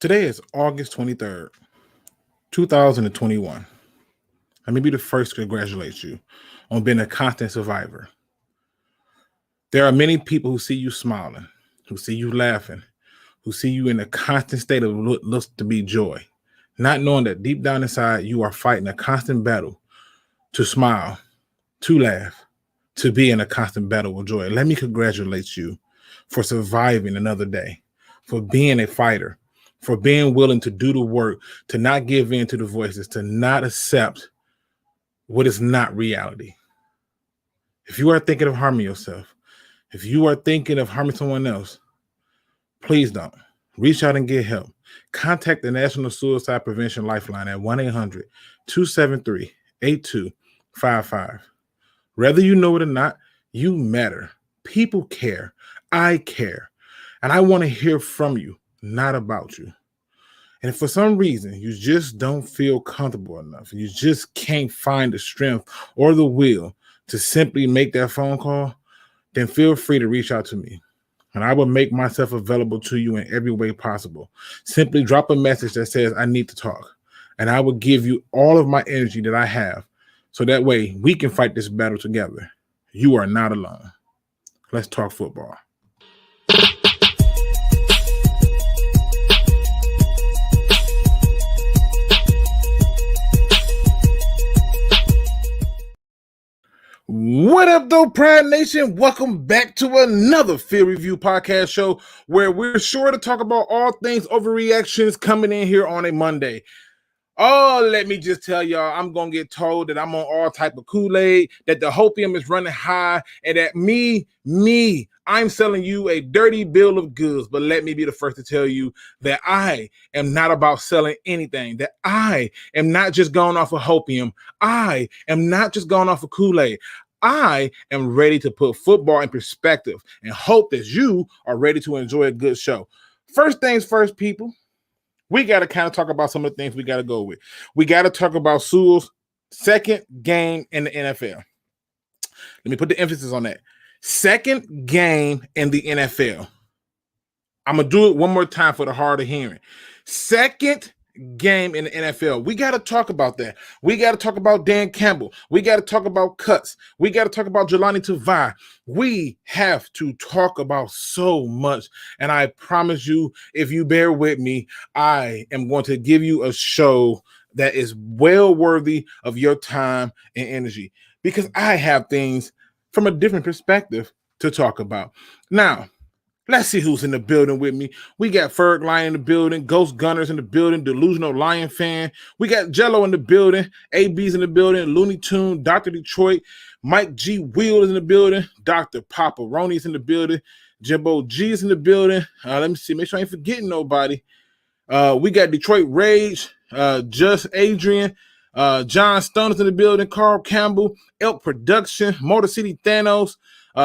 Today is August 23rd, 2021. Let me be the first to congratulate you on being a constant survivor. There are many people who see you smiling, who see you laughing, who see you in a constant state of what looks to be joy, not knowing that deep down inside you are fighting a constant battle to smile, to laugh, to be in a constant battle with joy. Let me congratulate you for surviving another day, for being a fighter, for being willing to do the work, to not give in to the voices, to not accept what is not reality. If you are thinking of harming yourself, if you are thinking of harming someone else, please don't. Reach out and get help. Contact the National Suicide Prevention Lifeline at 1-800-273-8255. Whether you know it or not, you matter. People care. I care. And I want to hear from you, not about you. And if for some reason you just don't feel comfortable enough, you just can't find the strength or the will to simply make that phone call, then feel free to reach out to me. And I will make myself available to you in every way possible. Simply drop a message that says, I need to talk. And I will give you all of my energy that I have. So that way we can fight this battle together. You are not alone. Let's talk football. What up, though, Pride Nation? Welcome back to another Field Review podcast show where we're sure to talk about all things overreactions coming in here on a Monday. Oh, let me just tell y'all, I'm going to get told that I'm on all type of Kool-Aid, that the hopium is running high, and that I'm selling you a dirty bill of goods. But let me be the first to tell you that I am not about selling anything, that I am not just going off of hopium. I am not just going off of Kool-Aid. I am ready to put football in perspective and hope that you are ready to enjoy a good show. First things first, people. We got to kind of talk about some of the things we got to go with. We got to talk about Sewell's second game in the NFL. Let me put the emphasis on that. Second game in the NFL. I'm going to do it one more time for the hard of hearing. Second game in the NFL. We got to talk about that. We got to talk about Dan Campbell. We got to talk about cuts. We got to talk about Jelani Tavai. We have to talk about so much. And I promise you, if you bear with me, I am going to give you a show that is well worthy of your time and energy because I have things from a different perspective to talk about. Now, let's see who's in the building with me. We got Ferg Lion in the building, Ghost Gunners in the building, Delusional Lion fan. We got Jello in the building, AB's in the building, Looney Tune, Dr. Detroit, Mike G. Wheel is in the building, Dr. Paparoni's in the building, Jimbo G is in the building. Let me see, make sure I ain't forgetting nobody. We got Detroit Rage, Just Adrian, John Stone is in the building, Carl Campbell, Elk Production, Motor City Thanos,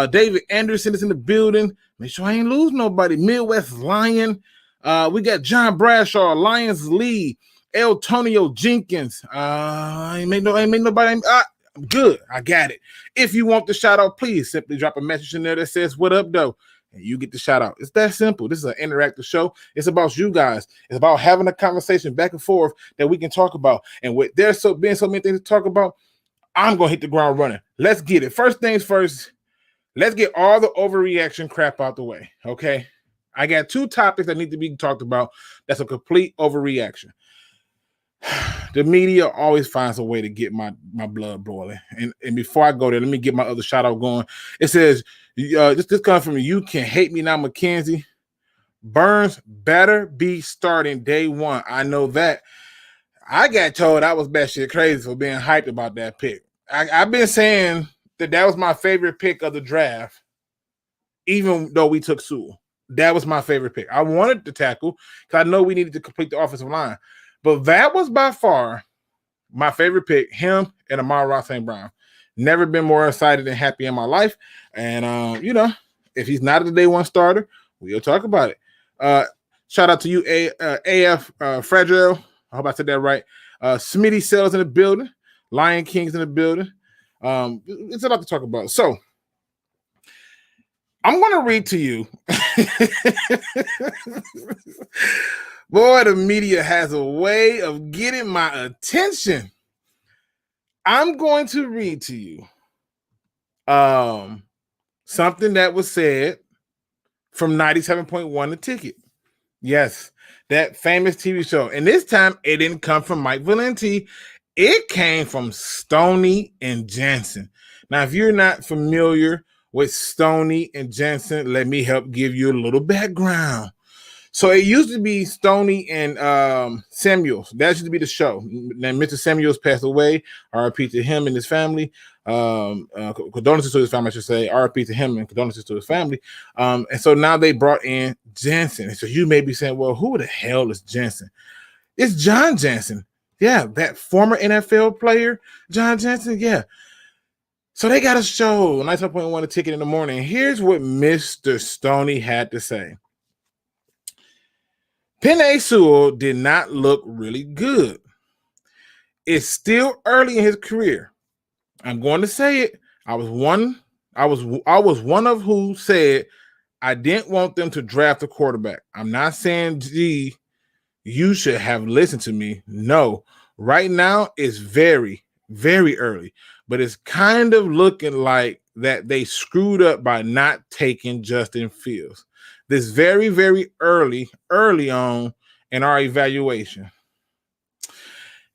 David Anderson is in the building. Make sure I ain't lose nobody. Midwest Lion. We got John Bradshaw, Lions Lee, El Tonio Jenkins. Ain't make nobody. I'm good. I got it. If you want the shout out, please simply drop a message in there that says, what up, though? And you get the shout out. It's that simple. This is an interactive show. It's about you guys. It's about having a conversation back and forth that we can talk about. And with there's being so many things to talk about, I'm going to hit the ground running. Let's get it. First things first. Let's get all the overreaction crap out the way, okay? I got two topics that need to be talked about. That's a complete overreaction. The media always finds a way to get my blood boiling. And before I go there, let me get my other shout out going. It says, this comes from You Can Hate Me Now, Mackenzie. Burns better be starting day one. I know that. I got told I was batshit crazy for being hyped about that pick. I've been saying that was my favorite pick of the draft, even though we took Sewell. That was my favorite pick. I wanted to tackle because I know we needed to complete the offensive line. But that was by far my favorite pick, him and Amon-Ra St. Brown. Never been more excited and happy in my life. And, if he's not a day one starter, we'll talk about it. Shout out to you, AF Fragile. I hope I said that right. Smitty Sells in the building. Lion King's in the building. It's a lot to talk about. So I'm going to read to you. Boy, the media has a way of getting my attention. I'm going to read to you something that was said from 97.1 The Ticket. Yes, that famous TV show. And this time, it didn't come from Mike Valenti. It came from Stoney and Jensen. Now, if you're not familiar with Stoney and Jensen, let me help give you a little background. So it used to be Stoney and Samuels. That used to be the show. Then Mr. Samuels passed away. RIP to him and his family. Condolences to his family, I should say. RIP to him and condolences to his family. And so now they brought in Jensen. And so you may be saying, well, who the hell is Jensen? It's John Jensen. Yeah, that former NFL player, John Jensen. Yeah. So they got a show, 97.1 The Ticket in the morning. Here's what Mr. Stoney had to say. Penei Sewell did not look really good. It's still early in his career. I'm going to say it. I was one of who said I didn't want them to draft a quarterback. I'm not saying, gee, you should have listened to me. No, right now it's very, very early, but it's kind of looking like that they screwed up by not taking Justin Fields. This very, very early on in our evaluation.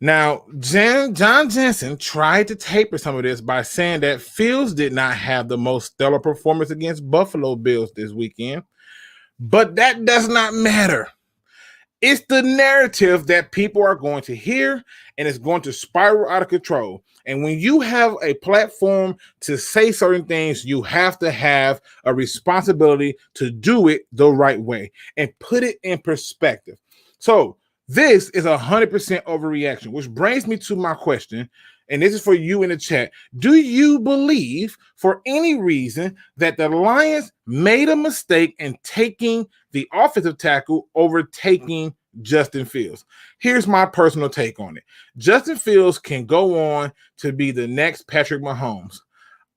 Now, John Jensen tried to taper some of this by saying that Fields did not have the most stellar performance against Buffalo Bills this weekend, but that does not matter. It's the narrative that people are going to hear, and it's going to spiral out of control. And when you have a platform to say certain things, you have to have a responsibility to do it the right way and put it in perspective. So this is 100% overreaction, which brings me to my question, and this is for you in the chat. Do you believe for any reason that the Lions made a mistake in taking the offensive tackle over taking Justin Fields? Here's my personal take on it. Justin Fields can go on to be the next Patrick Mahomes.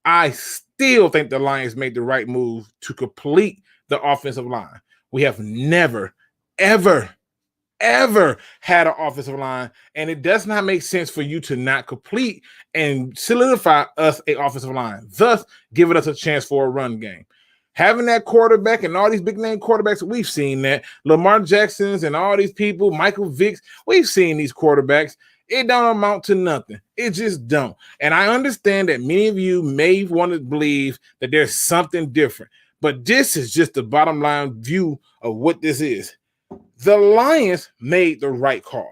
I still think the Lions made the right move to complete the offensive line. We have never, ever had an offensive line, and it does not make sense for you to not complete and solidify us an offensive line, thus giving us a chance for a run game. Having that quarterback and all these big name quarterbacks, we've seen that. Lamar Jackson's and all these people, Michael Vick's, we've seen these quarterbacks. It don't amount to nothing. It just don't. And I understand that many of you may want to believe that there's something different, but this is just the bottom line view of what this is. The Lions made the right call.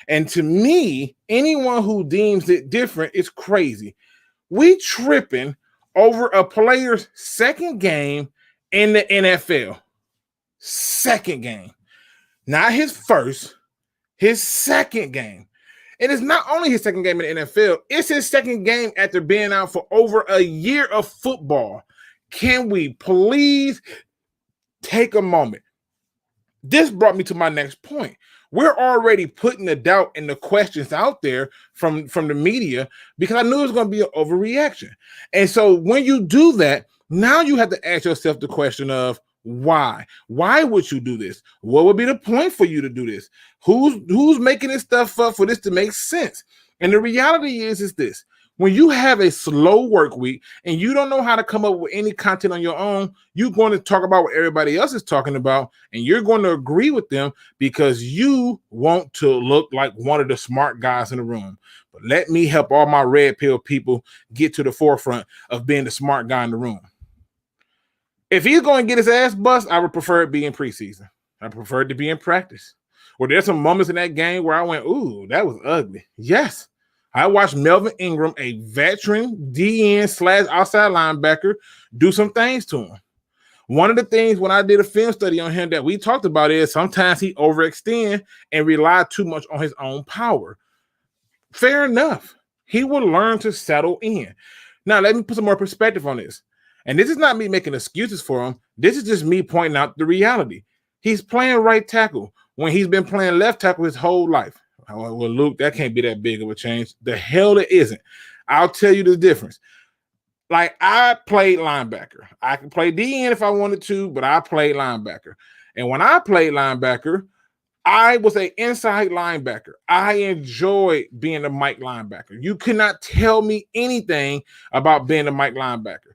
And to me, anyone who deems it different is crazy. We tripping over a player's second game in the NFL. Second game. Not his first, his second game. And it's not only his second game in the NFL, it's his second game after being out for over a year of football. Can we please take a moment? This brought me to my next point. We're already putting the doubt and the questions out there from the media because I knew it was going to be an overreaction. And so when you do that, now you have to ask yourself the question of why? Why would you do this? What would be the point for you to do this? Who's making this stuff up for this to make sense? And the reality is this. When you have a slow work week and you don't know how to come up with any content on your own, you're going to talk about what everybody else is talking about, and you're going to agree with them because you want to look like one of the smart guys in the room. But let me help all my red pill people get to the forefront of being the smart guy in the room. If he's going to get his ass bust, I would prefer it be in preseason. I prefer it to be in practice. Where there's some moments in that game where I went, ooh, that was ugly. Yes. I watched Melvin Ingram, a veteran DN/outside linebacker, do some things to him. One of the things when I did a film study on him that we talked about is sometimes he overextend and rely too much on his own power. Fair enough. He will learn to settle in. Now, let me put some more perspective on this. And this is not me making excuses for him. This is just me pointing out the reality. He's playing right tackle when he's been playing left tackle his whole life. Well, Luke, that can't be that big of a change. The hell it isn't. I'll tell you the difference. Like, I played linebacker. I could play DN if I wanted to, but I played linebacker. And when I played linebacker, I was an inside linebacker. I enjoyed being a Mike linebacker. You could not tell me anything about being a Mike linebacker.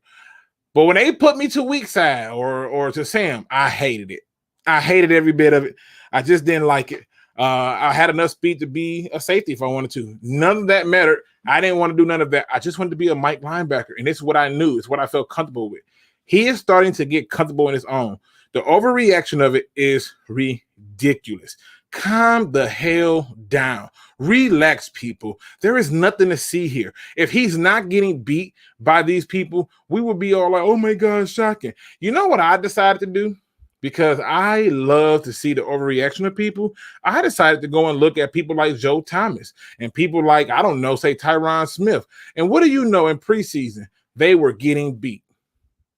But when they put me to weak side or to Sam, I hated it. I hated every bit of it. I just didn't like it. I had enough speed to be a safety if I wanted to. None of that mattered. I didn't want to do none of that. I just wanted to be a Mike linebacker, and it's what I knew. It's what I felt comfortable with. He is starting to get comfortable in his own. The overreaction of it is ridiculous. Calm the hell down. Relax, people. There is nothing to see here. If he's not getting beat by these people, we would be all like, oh my God, shocking. You know what I decided to do? Because I love to see the overreaction of people, I decided to go and look at people like Joe Thomas and people like, I don't know, say Tyron Smith. And what do you know, in preseason, they were getting beat.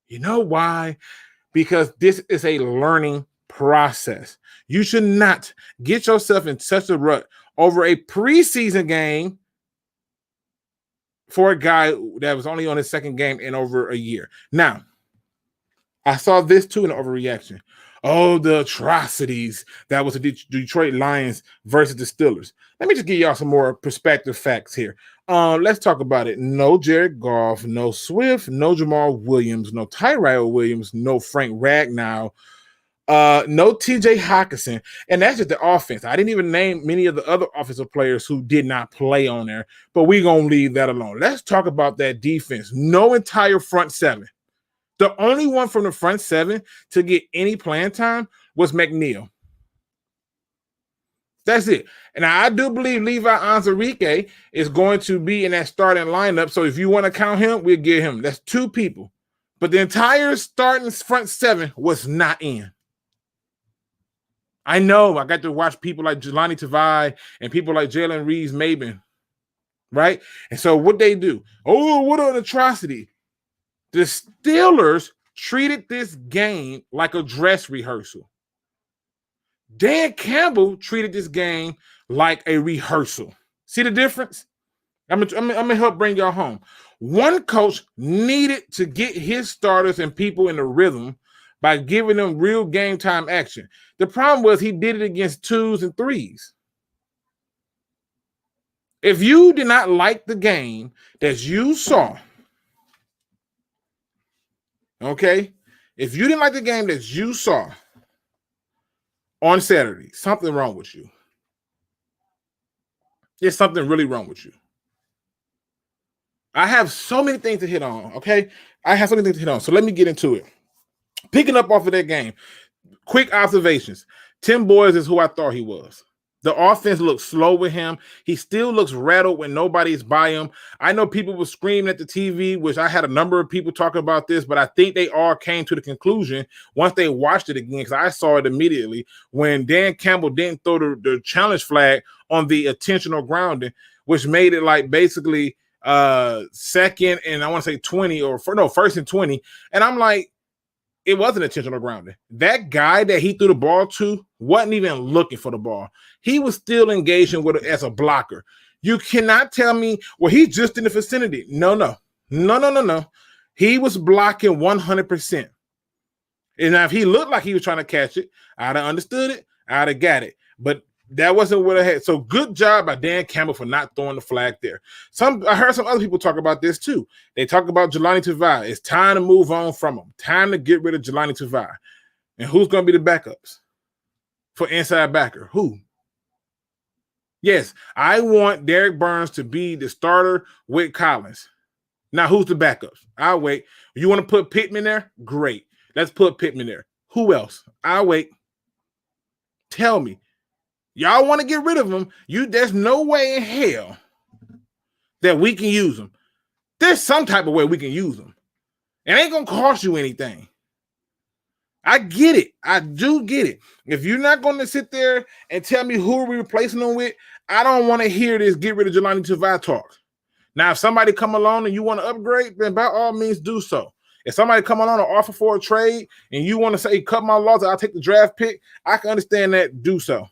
You know why? Because this is a learning process. You should not get yourself in such a rut over a preseason game for a guy that was only on his second game in over a year. Now, I saw this too in the overreaction. Oh, the atrocities that was the Detroit Lions versus the Steelers. Let me just give y'all some more perspective facts here. Let's talk about it. No Jared Goff, no Swift, no Jamal Williams, no Tyrell Williams, no Frank Ragnow, no TJ Hawkinson. And that's just the offense. I didn't even name many of the other offensive players who did not play on there, but we're going to leave that alone. Let's talk about that defense. No entire front seven. The only one from the front seven to get any playing time was McNeil. That's it. And I do believe Levi Onwuzurike is going to be in that starting lineup. So if you want to count him, we'll get him. That's two people. But the entire starting front seven was not in. I know. I got to watch people like Jelani Tavai and people like Jalen Reeves-Maybin, right? And so what they do? Oh, what an atrocity. The Steelers treated this game like a dress rehearsal. Dan Campbell treated this game like a rehearsal. See the difference? I'm gonna help bring y'all home. One coach needed to get his starters and people in the rhythm by giving them real game time action. The problem was he did it against 2s and 3s. If you did not like the game that you saw, okay, if you didn't like the game that you saw on Saturday, something wrong with you. There's something really wrong with you. I have so many things to hit on, okay? I have so many things to hit on, so let me get into it. Picking up off of that game, quick observations. Tim Boyes is who I thought he was. The offense looks slow with him. He still looks rattled when nobody's by him. I know people were screaming at the TV, which I had a number of people talking about this, but I think they all came to the conclusion once they watched it again, because I saw it immediately, when Dan Campbell didn't throw the challenge flag on the intentional grounding, which made it like basically second and I want to say 20 or first and 20. And I'm like, it wasn't intentional grounding. That guy that he threw the ball to wasn't even looking for the ball. He was still engaging with it as a blocker. You cannot tell me, well, he's just in the vicinity. No. He was blocking 100%. And now if he looked like he was trying to catch it, I'd have understood it. I'd have got it. But that wasn't what I had. So good job by Dan Campbell for not throwing the flag there. I heard some other people talk about this too. They talk about Jelani Tavai. It's time to move on from him. Time to get rid of Jelani Tavai. And who's going to be the backups for inside backer? Who? Yes, I want Derek Burns to be the starter with Collins. Now, who's the backups? I'll wait. You want to put Pittman there? Great. Let's put Pittman there. Who else? I'll wait. Tell me. Y'all want to get rid of him. There's no way in hell that we can use him. There's some type of way we can use him. It ain't going to cost you anything. I get it. I do get it. If you're not going to sit there and tell me who are we replacing them with, I don't want to hear this get rid of Jelani Tavai talk. Now, if somebody come along and you want to upgrade, then by all means do so. If somebody come along and offer for a trade and you want to say, cut my loss, I'll take the draft pick, I can understand that. Do so.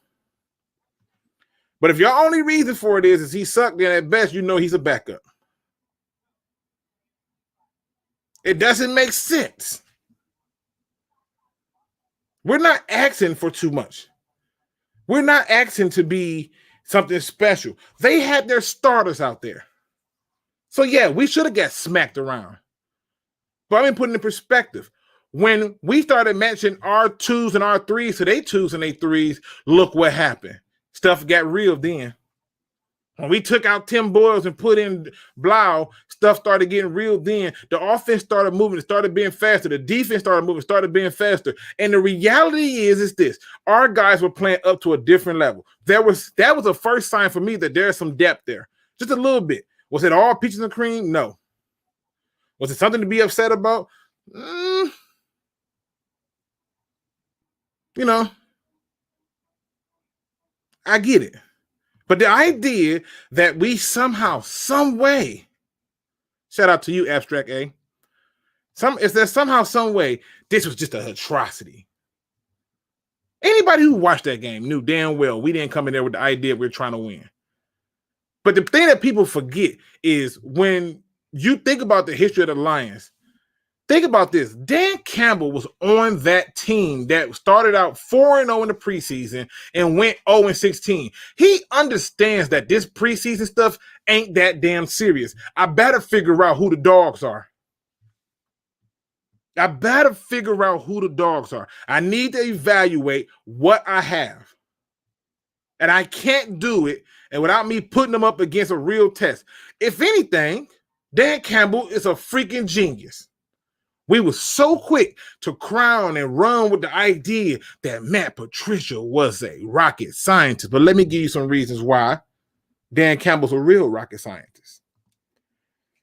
But if your only reason for it is he sucked, then at best you know he's a backup. It doesn't make sense. We're not asking for too much. We're not asking to be something special. They had their starters out there. So, yeah, we should have got smacked around. But I mean, put it in perspective. When we started matching our 2s and our 3s to their 2s and their 3s, look what happened. Stuff got real then. When we took out Tim Boyles and put in Blau, stuff started getting real then. The offense started moving. It started being faster. The defense started moving, started being faster. And the reality is this. Our guys were playing up to a different level. That was a first sign for me that there's some depth there. Just a little bit. Was it all peaches and cream? No. Was it something to be upset about? You know, I get it. But the idea that we somehow, some way, shout out to you, Abstract A, is there somehow, some way, this was just an atrocity. Anybody who watched that game knew damn well we didn't come in there with the idea we're trying to win. But the thing that people forget is when you think about the history of the Lions, think about this. Dan Campbell was on that team that started out 4-0 in the preseason and went 0-16. He understands that this preseason stuff ain't that damn serious. I better figure out who the dogs are. I need to evaluate what I have. And I can't do it and without me putting them up against a real test. If anything, Dan Campbell is a freaking genius. We were so quick to crown and run with the idea that Matt Patricia was a rocket scientist. But let me give you some reasons why Dan Campbell's a real rocket scientist.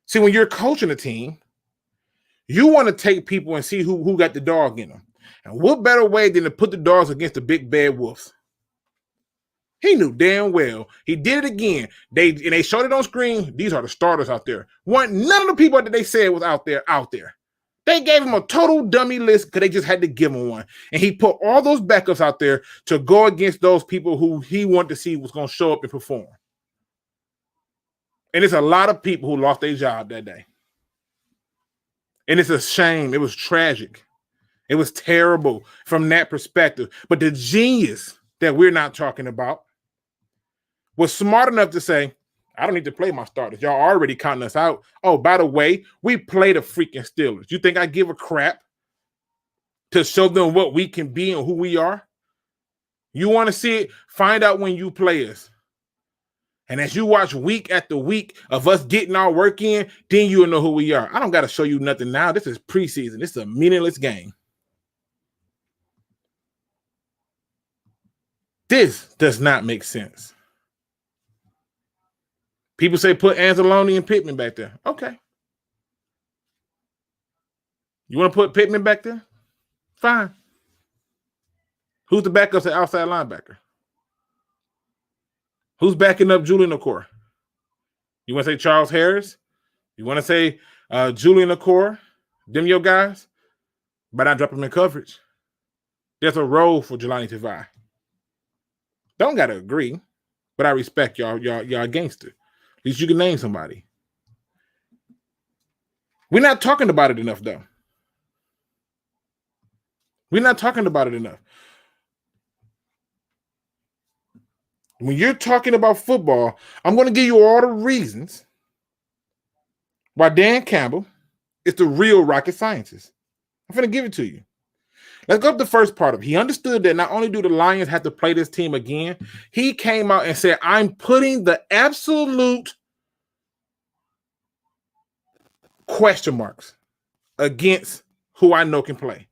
See, when you're coaching a team, you want to take people and see who got the dog in them. And what better way than to put the dogs against the big bad wolves? He knew damn well. He did it again. They showed it on screen. These are the starters out there. None of the people that they said was out there. They gave him a total dummy list because they just had to give him one. And he put all those backups out there to go against those people who he wanted to see was going to show up and perform. And it's a lot of people who lost their job that day. And it's a shame. It was tragic. It was terrible from that perspective. But the genius that we're not talking about was smart enough to say, I don't need to play my starters. Y'all already counting us out. Oh, by the way, we play the freaking Steelers. You think I give a crap to show them what we can be and who we are? You want to see it? Find out when you play us. And as you watch week after week of us getting our work in, then you'll know who we are. I don't got to show you nothing now. This is preseason. This is a meaningless game. This does not make sense. People say put Anzalone and Pittman back there. Okay. You want to put Pittman back there? Fine. Who's the backup to outside linebacker? Who's backing up Julian Okoye? You want to say Charles Harris? You want to say Julian Okoye? Them your guys? But I drop them in coverage. There's a role for Jelani Tavai. Don't got to agree, but I respect y'all gangster. At least you can name somebody. We're not talking about it enough, though. We're not talking about it enough. When you're talking about football, I'm going to give you all the reasons why Dan Campbell is the real rocket scientist. I'm going to give it to you. Let's go to the first part of it. He understood that not only do the Lions have to play this team again, he came out and said, I'm putting the absolute question marks against who I know can play.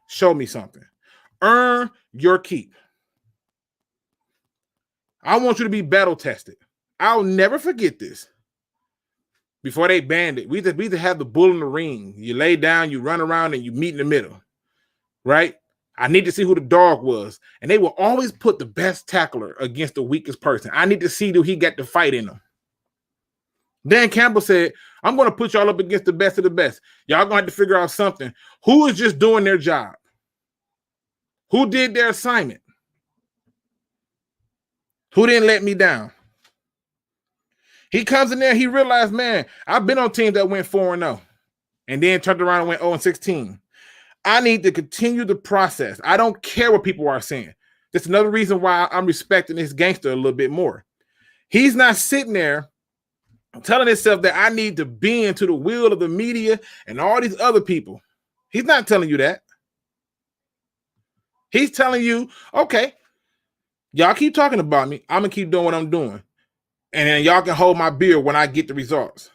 Show me something. Earn your keep. I want you to be battle tested. I'll never forget this. Before they banned it, we used to have the bull in the ring. You lay down, you run around, and you meet in the middle. Right? I need to see who the dog was. And they will always put the best tackler against the weakest person. I need to see do he got the fight in him. Dan Campbell said, I'm going to put y'all up against the best of the best. Y'all going to have to figure out something. Who is just doing their job? Who did their assignment? Who didn't let me down? He comes in there, he realized, man, I've been on teams that went 4-0. and then turned around and went 0-16. I need to continue the process. I don't care what people are saying. That's another reason why I'm respecting this gangster a little bit more. He's not sitting there telling himself that I need to bend to the will of the media and all these other people. He's not telling you that. He's telling you, okay, y'all keep talking about me. I'm going to keep doing what I'm doing. And then y'all can hold my beer when I get the results.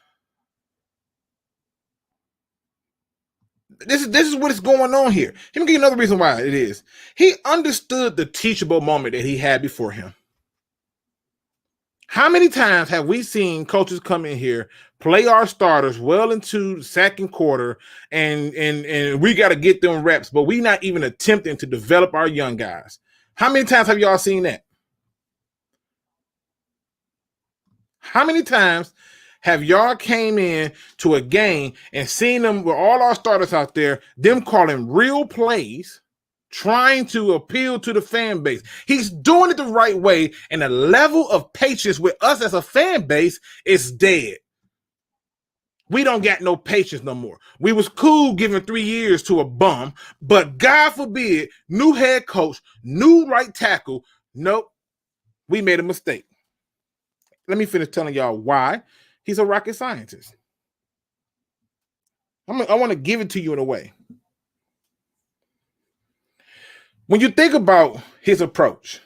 This is what is going on here. Let me give you another reason why it is. He understood the teachable moment that he had before him. How many times have we seen coaches come in here, play our starters well into the second quarter, and we got to get them reps, but we not even attempting to develop our young guys? How many times have y'all seen that? How many times have y'all came in to a game and seen them with all our starters out there, them calling real plays, trying to appeal to the fan base? He's doing it the right way, and the level of patience with us as a fan base is dead. We don't got no patience no more. We was cool giving 3 years to a bum, but God forbid, new head coach, new right tackle. Nope, we made a mistake. Let me finish telling y'all why he's a rocket scientist. I want to give it to you in a way. When you think about his approach,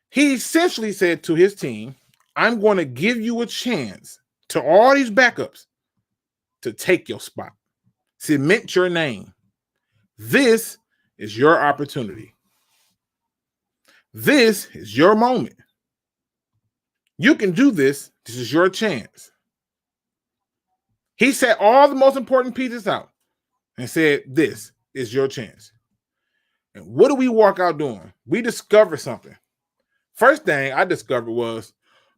he essentially said to his team, I'm going to give you a chance to all these backups to take your spot. Cement your name. This is your opportunity. This is your moment. You can do this. This is your chance. He set all the most important pieces out and said, this is your chance. And what do we walk out doing? We discover something. First thing I discovered was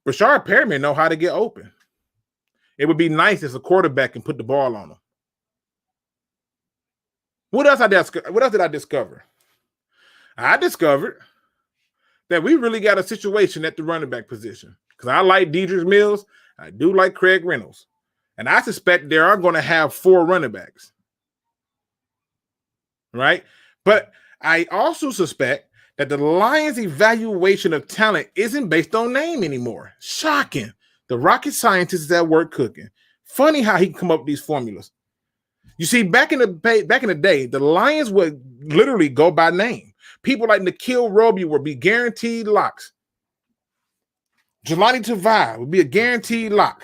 Brashard Perriman know how to get open. It would be nice as a quarterback and put the ball on him. What else did I discover? I discovered that we really got a situation at the running back position. Because I like Dedrick Mills. I do like Craig Reynolds. And I suspect they are going to have 4 running backs. Right? But I also suspect that the Lions' evaluation of talent isn't based on name anymore. Shocking. The rocket scientist is at work cooking. Funny how he can come up with these formulas. You see, back in the day, the Lions would literally go by name. People like Nikhil Roby would be guaranteed locks. Jelani Tavai would be a guaranteed lock.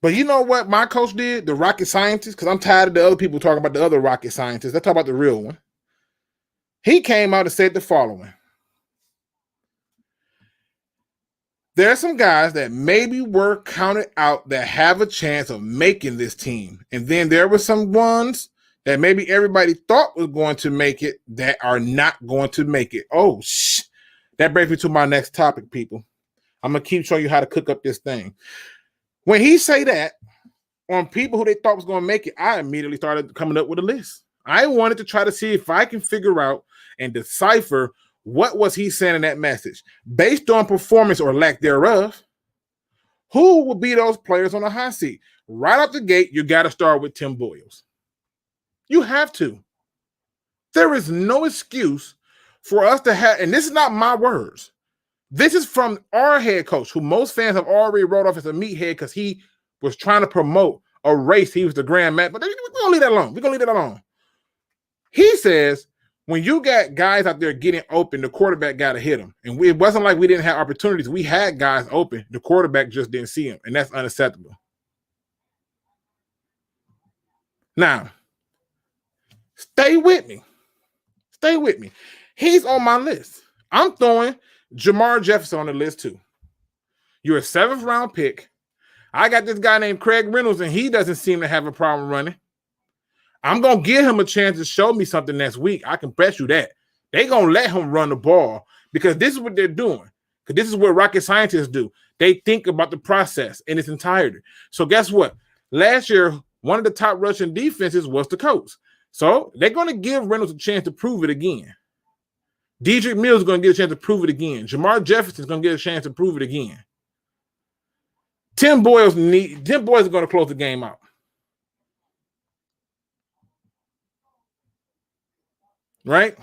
But you know what my coach did, the rocket scientist, because I'm tired of the other people talking about the other rocket scientists. Let's talk about the real one. He came out and said the following. There are some guys that maybe were counted out that have a chance of making this team. And then there were some ones that maybe everybody thought was going to make it that are not going to make it. Oh, that brings me to my next topic, people. I'm going to keep showing you how to cook up this thing. When he say that on people who they thought was going to make it, I immediately started coming up with a list. I wanted to try to see if I can figure out and decipher what was he saying in that message. Based on performance or lack thereof, who will be those players on the hot seat? Right out the gate, you got to start with Tim Boyles. You have to. There is no excuse for us to have, and this is not my words. This is from our head coach, who most fans have already wrote off as a meathead because he was trying to promote a race. He was the grand man, but we're going to leave that alone. We're going to leave that alone. He says, when you got guys out there getting open, the quarterback got to hit them. And it wasn't like we didn't have opportunities. We had guys open. The quarterback just didn't see them, and that's unacceptable. Now, stay with me. Stay with me. He's on my list. I'm throwing Jamar Jefferson on the list too. You're a 7th round pick. I got this guy named Craig Reynolds, and he doesn't seem to have a problem running. I'm going to give him a chance to show me something next week. I can bet you that. They're going to let him run the ball because this is what they're doing. Because this is what rocket scientists do. They think about the process in its entirety. So guess what? Last year, one of the top rushing defenses was the Colts. So they're going to give Reynolds a chance to prove it again. Dedrick Mills is going to get a chance to prove it again. Jamar Jefferson is going to get a chance to prove it again. Tim Boyle's going to close the game out. Right?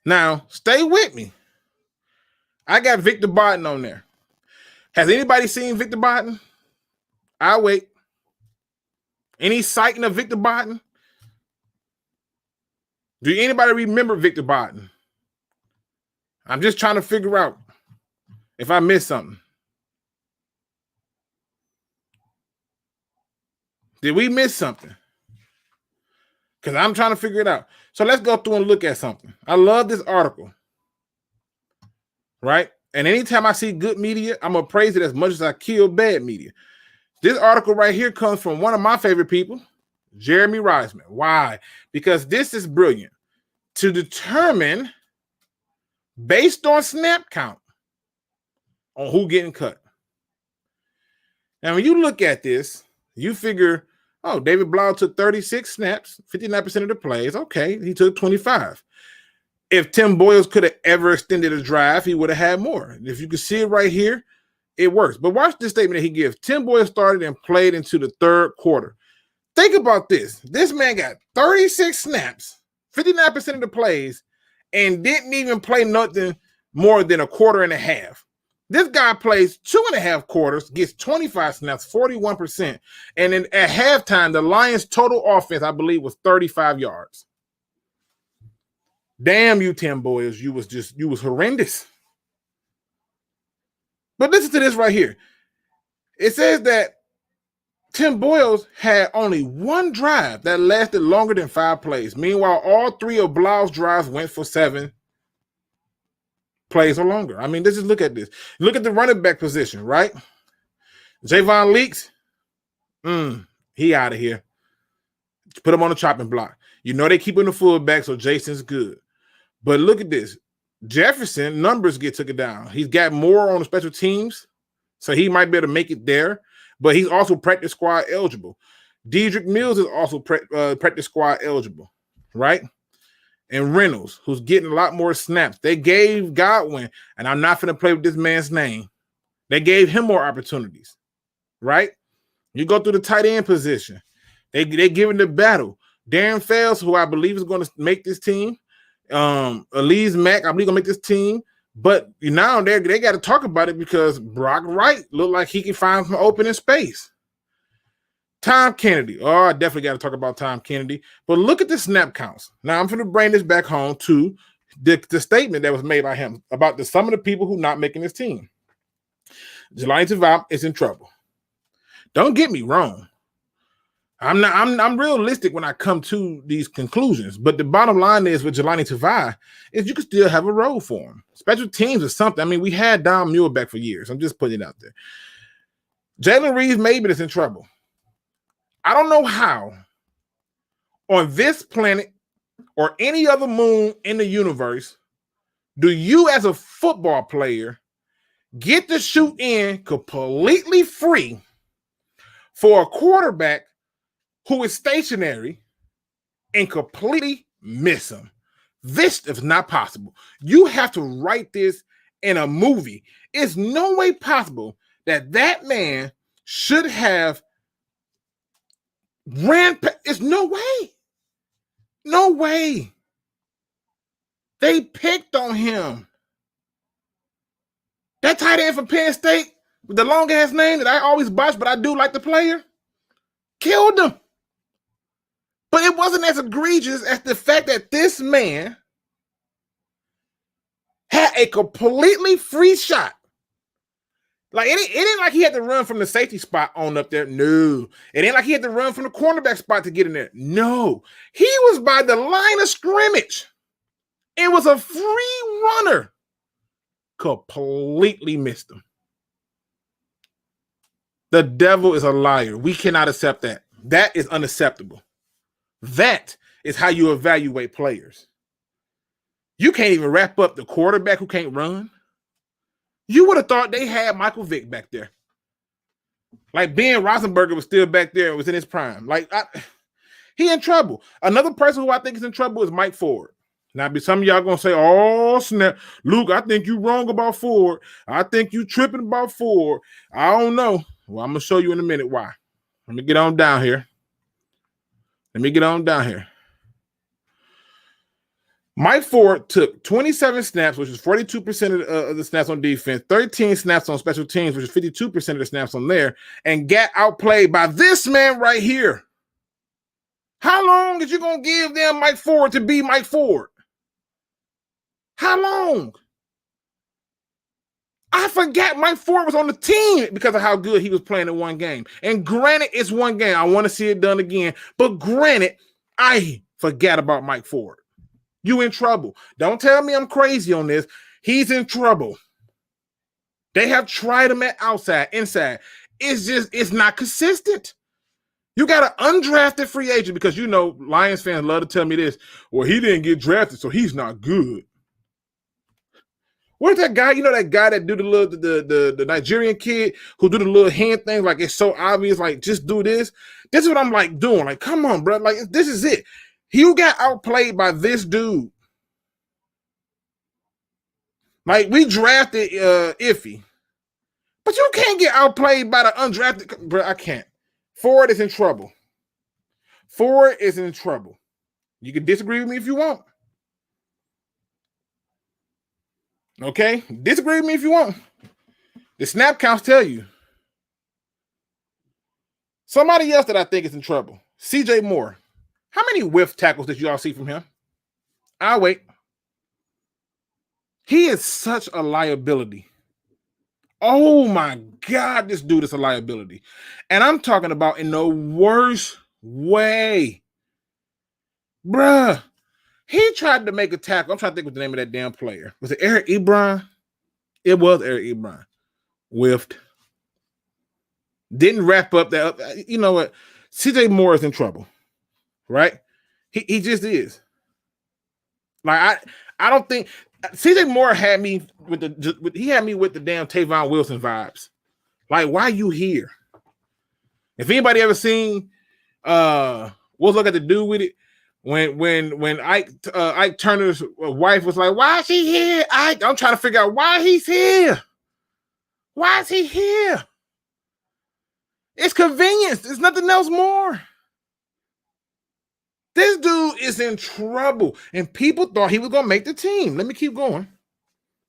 Now, stay with me. I got Victor Barton on there. Has anybody seen Victor Barton? I'll wait. Any sighting of Victor Barton? Do anybody remember Victor Barton? I'm just trying to figure out if I missed something. Did we miss something? Because I'm trying to figure it out. So let's go through and look at something. I love this article. Right? And anytime I see good media, I'm going to praise it as much as I kill bad media. This article right here comes from one of my favorite people, Jeremy Reisman. Why? Because this is brilliant. To determine, based on snap count, on who getting cut. Now, when you look at this, you figure, oh, David Blau took 36 snaps, 59% of the plays. Okay, he took 25. If Tim Boyles could have ever extended a drive, he would have had more. If you can see it right here, it works. But watch this statement that he gives. Tim Boyles started and played into the third quarter. Think about this. This man got 36 snaps, 59% of the plays, and didn't even play nothing more than a quarter and a half. This guy plays 2.5 quarters, gets 25 snaps, 41%. And then at halftime, the Lions' total offense, I believe, was 35 yards. Damn you, Tim Boyles. You was horrendous. But listen to this right here. It says that Tim Boyles had only one drive that lasted longer than 5 plays. Meanwhile, all 3 of Blau's drives went for 7 plays or longer. I mean, let's just look at this. Look at the running back position, right? Javon Leaks, he out of here. Put him on the chopping block. You know they keep him the fullback, so Jason's good. But look at this. Jefferson, numbers get took it down. He's got more on the special teams, so he might be able to make it there. But he's also practice squad eligible. Dedrick Mills is also practice squad eligible, right? And Reynolds, who's getting a lot more snaps. They gave Godwin, and I'm not going to play with this man's name. They gave him more opportunities, right? You go through the tight end position. They giving the battle. Darren Fells, who I believe is going to make this team. Elise Mack, I believe, going to make this team. But now they got to talk about it because Brock Wright looked like he can find some open in space. Tom Kennedy. Oh, I definitely got to talk about Tom Kennedy. But look at the snap counts. Now, I'm going to bring this back home to the statement that was made by him about some of the people who not making this team. Jelani Tavai is in trouble. Don't get me wrong. I'm realistic when I come to these conclusions, but the bottom line is with Jelani Tavai is you can still have a role for him. Special teams or something. I mean, we had Don Muir back for years. I'm just putting it out there. Jalen Reeves-Maybin is in trouble. I don't know how on this planet or any other moon in the universe do you as a football player get to shoot in completely free for a quarterback who is stationary and completely miss him. This is not possible. You have to write this in a movie. It's no way possible that man should have ran. It's no way. No way. They picked on him. That tight end for Penn State with the long ass name that I always botch, but I do like the player, killed him. But it wasn't as egregious as the fact that this man had a completely free shot. Like it ain't like he had to run from the safety spot on up there. No. It ain't like he had to run from the cornerback spot to get in there. No. He was by the line of scrimmage. It was a free runner. Completely missed him. The devil is a liar. We cannot accept that. That is unacceptable. That is how you evaluate players. You can't even wrap up the quarterback who can't run. You would have thought they had Michael Vick back there. Like Ben Roethlisberger was still back there and was in his prime. Like he in trouble. Another person who I think is in trouble is Mike Ford. Now, some of y'all gonna say, "Oh snap, Luke, I think you wrong about Ford. I think you tripping about Ford. I don't know." Well, I'm gonna show you in a minute why. Let me get on down here. Mike Ford took 27 snaps, which is 42% of the snaps on defense, 13 snaps on special teams, which is 52% of the snaps on there, and got outplayed by this man right here. How long is you gonna give them Mike Ford to be Mike Ford? How long? I forgot Mike Ford was on the team because of how good he was playing in one game. And granted, it's one game. I want to see it done again. But granted, I forgot about Mike Ford. You in trouble. Don't tell me I'm crazy on this. He's in trouble. They have tried him at outside, inside. It's not consistent. You got an undrafted free agent because, you know, Lions fans love to tell me this. Well, he didn't get drafted, so he's not good. Where's that guy? You know that guy that do the Nigerian kid who do the little hand thing, like it's so obvious, like just do this. This is what I'm like doing. Like, come on, bro. Like, this is it. You got outplayed by this dude. Like, we drafted Iffy. But you can't get outplayed by the undrafted. Bro, I can't. Ford is in trouble. You can disagree with me if you want. Okay? Disagree with me if you want. The snap counts tell you. Somebody else that I think is in trouble. CJ Moore. How many whiff tackles did you all see from him? I'll wait. He is such a liability. Oh my God, this dude is a liability. And I'm talking about in the worst way. Bruh. He tried to make a tackle. I'm trying to think what the name of that damn player. Was it Eric Ebron? It was Eric Ebron. Whiffed. Didn't wrap up that. You know what? CJ Moore is in trouble. Right? He just is. Like, I don't think CJ Moore had me with the damn Tavon Wilson vibes. Like, why you here? If anybody ever seen we'll look at the dude with it. When Ike Turner's wife was like, "Why is he here?" I'm trying to figure out why he's here. Why is he here? It's convenience. There's nothing else more. This dude is in trouble, and people thought he was gonna make the team. Let me keep going.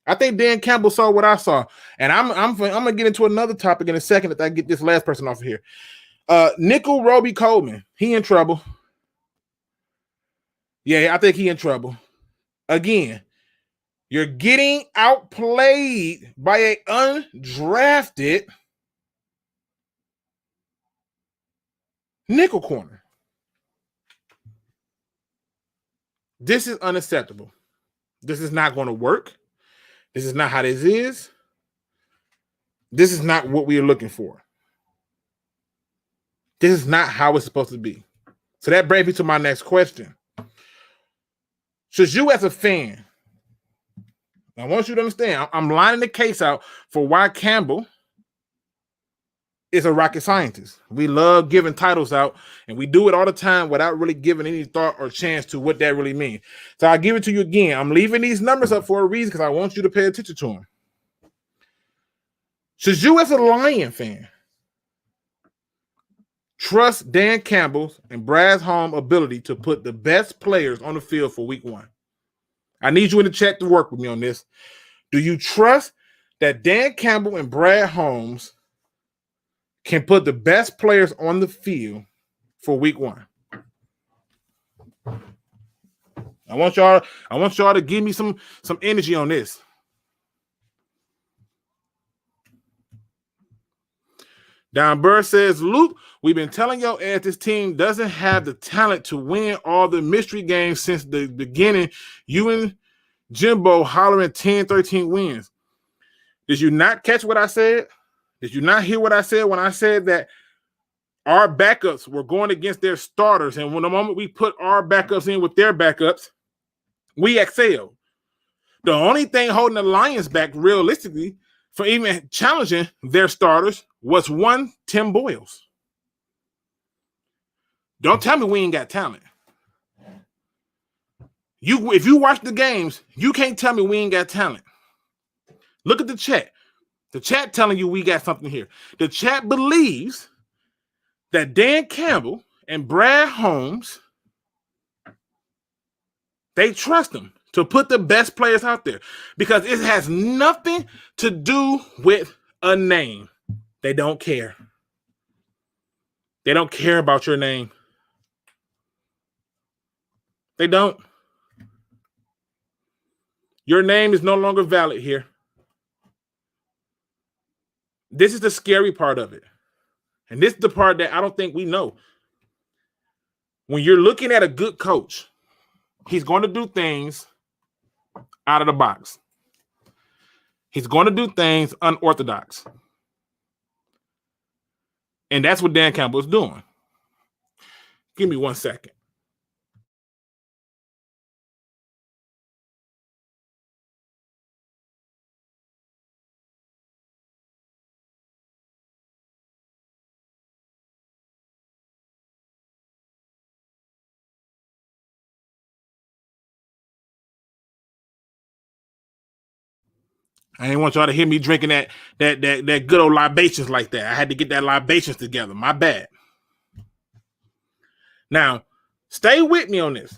I think Dan Campbell saw what I saw, and I'm gonna get into another topic in a second if I get this last person off of here. Nickel Roby Coleman, he in trouble. Yeah, I think he in trouble. Again, you're getting outplayed by an undrafted nickel corner. This is unacceptable. This is not going to work. This is not how this is. This is not what we are looking for. This is not how it's supposed to be. So that brings me to my next question. Should you as a fan, I want you to understand, I'm lining the case out for why Campbell is a rocket scientist. We love giving titles out, and we do it all the time without really giving any thought or chance to what that really means. So I'll give it to you again. I'm leaving these numbers up for a reason because I want you to pay attention to them. Should you as a Lion fan trust Dan Campbell's and Brad Holmes' ability to put the best players on the field for week 1? I need you in the chat to work with me on this. Do you trust that Dan Campbell and Brad Holmes can put the best players on the field for week 1? I want y'all to give me some energy on this. Don Burr says, Luke, we've been telling your ass this team doesn't have the talent to win all the mystery games since the beginning. You and Jimbo hollering 10, 13 wins. Did you not catch what I said? Did you not hear what I said when I said that our backups were going against their starters? And when the moment we put our backups in with their backups, we excelled. The only thing holding the Lions back realistically for even challenging their starters was one, Tim Boyles. Don't tell me we ain't got talent. If you watch the games, you can't tell me we ain't got talent. Look at the chat. The chat telling you we got something here. The chat believes that Dan Campbell and Brad Holmes, they trust them to put the best players out there because it has nothing to do with a name. They don't care. They don't care about your name. They don't. Your name is no longer valid here. This is the scary part of it. And this is the part that I don't think we know. When you're looking at a good coach, he's going to do things out of the box. He's going to do things unorthodox. And that's what Dan Campbell is doing. Give me 1 second. I didn't want y'all to hear me drinking that good old libations like that. I had to get that libations together. My bad. Now, stay with me on this.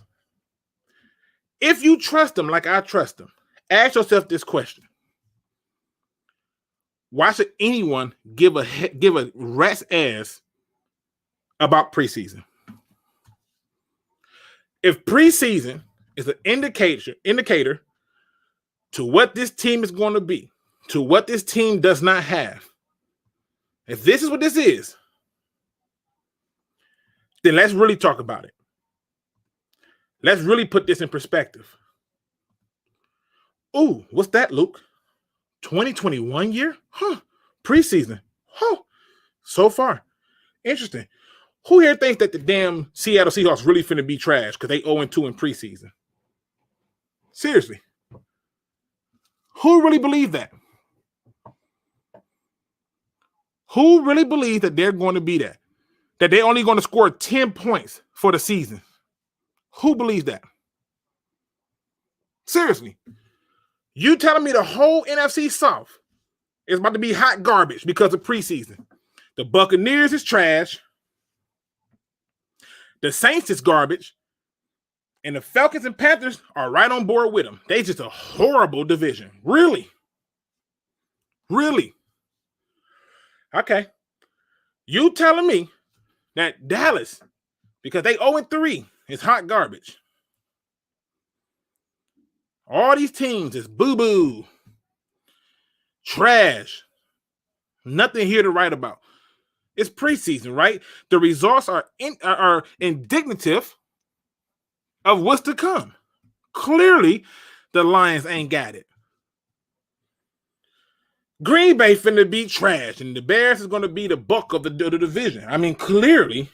If you trust him like I trust him, ask yourself this question. Why should anyone give a rat's ass about preseason? If preseason is an indicator to what this team is going to be, to what this team does not have, if this is what this is, then let's really talk about it. Let's really put this in perspective. Ooh, what's that, Luke? 2021 year? Huh. Preseason. Huh. So far. Interesting. Who here thinks that the damn Seattle Seahawks really finna be trash because they 0-2 in preseason? Seriously. Who really believes that? Who really believes that they're going to be that? That they're only going to score 10 points for the season? Who believes that? Seriously. You telling me the whole NFC South is about to be hot garbage because of preseason? The Buccaneers is trash. The Saints is garbage. And the Falcons and Panthers are right on board with them. They just a horrible division. Really? Really? Okay. You telling me that Dallas, because they 0-3, is hot garbage. All these teams is boo-boo. Trash. Nothing here to write about. It's preseason, right? The results are indicative of what's to come. Clearly, the Lions ain't got it. Green Bay finna be trash, and the Bears is going to be the buck of the division. I mean, clearly,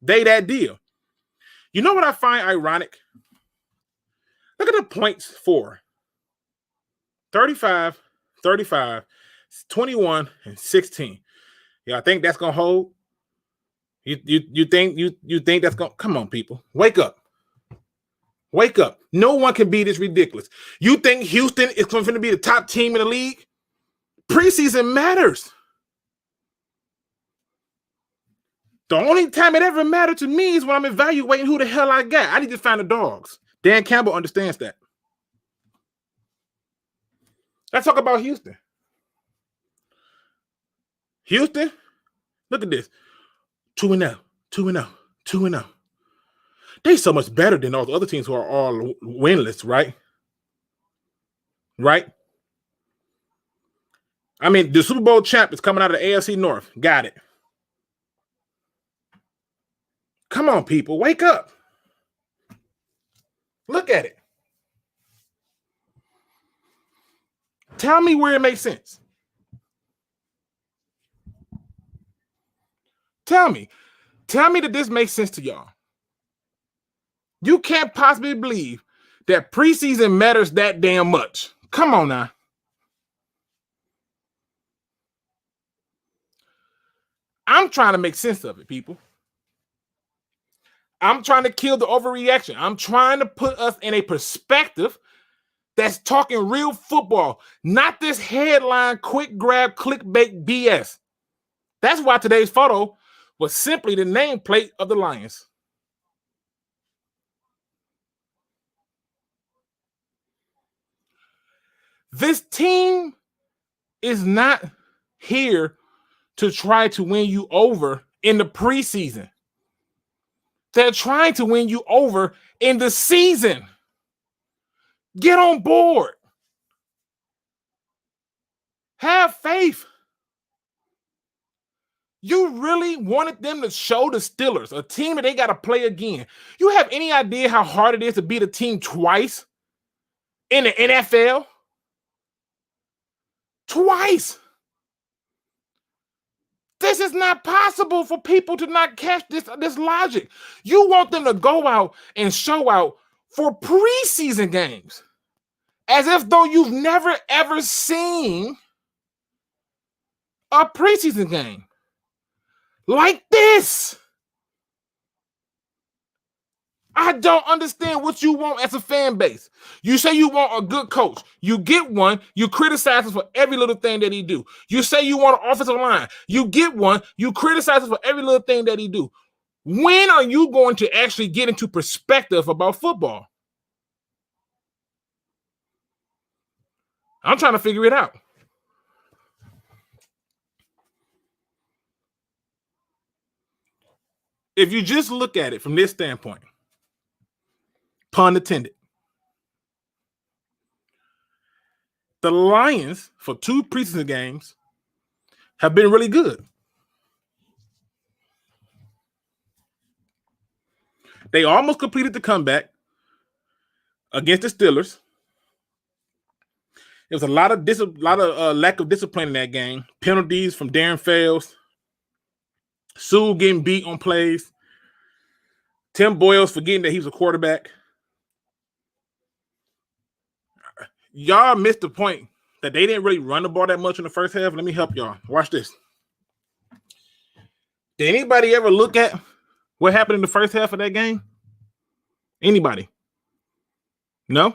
they that deal. You know what I find ironic? Look at the points for 35, 21, and 16. Yeah, I think that's gonna hold. You think that's gonna come on, people? Wake up. Wake up. No one can be this ridiculous. You think Houston is going to be the top team in the league? Preseason matters. The only time it ever mattered to me is when I'm evaluating who the hell I got. I need to find the dogs. Dan Campbell understands that. Let's talk about Houston. Houston, look at this. 2-0, 2-0, 2-0. They so much better than all the other teams who are all winless, right? Right? I mean, the Super Bowl champ is coming out of the AFC North. Got it. Come on, people. Wake up. Look at it. Tell me where it makes sense. Tell me that this makes sense to y'all. You can't possibly believe that preseason matters that damn much. Come on now. I'm trying to make sense of it, people. I'm trying to kill the overreaction. I'm trying to put us in a perspective that's talking real football, not this headline, quick grab, clickbait BS. That's why today's photo was simply the nameplate of the Lions. This team is not here to try to win you over in the preseason. They're trying to win you over in the season. Get on board. Have faith. You really wanted them to show the Steelers, a team that they got to play again. You have any idea how hard it is to beat a team twice in the NFL? Twice. This is not possible for people to not catch this logic. You want them to go out and show out for preseason games as if though you've never, ever seen a preseason game like this. I don't understand what you want as a fan base. You say you want a good coach. You get one. You criticize us for every little thing that he do. You say you want an offensive line. You get one. You criticize us for every little thing that he do. When are you going to actually get into perspective about football? I'm trying to figure it out. If you just look at it from this standpoint, pun intended, the Lions for 2 preseason games have been really good. They almost completed the comeback against the Steelers. There was a lot of lack of discipline in that game. Penalties from Darren Fells. Sue getting beat on plays. Tim Boyles forgetting that he was a quarterback. Y'all missed the point that they didn't really run the ball that much in the first half. Let me help y'all. Watch this. Did anybody ever look at what happened in the first half of that game? Anybody? No?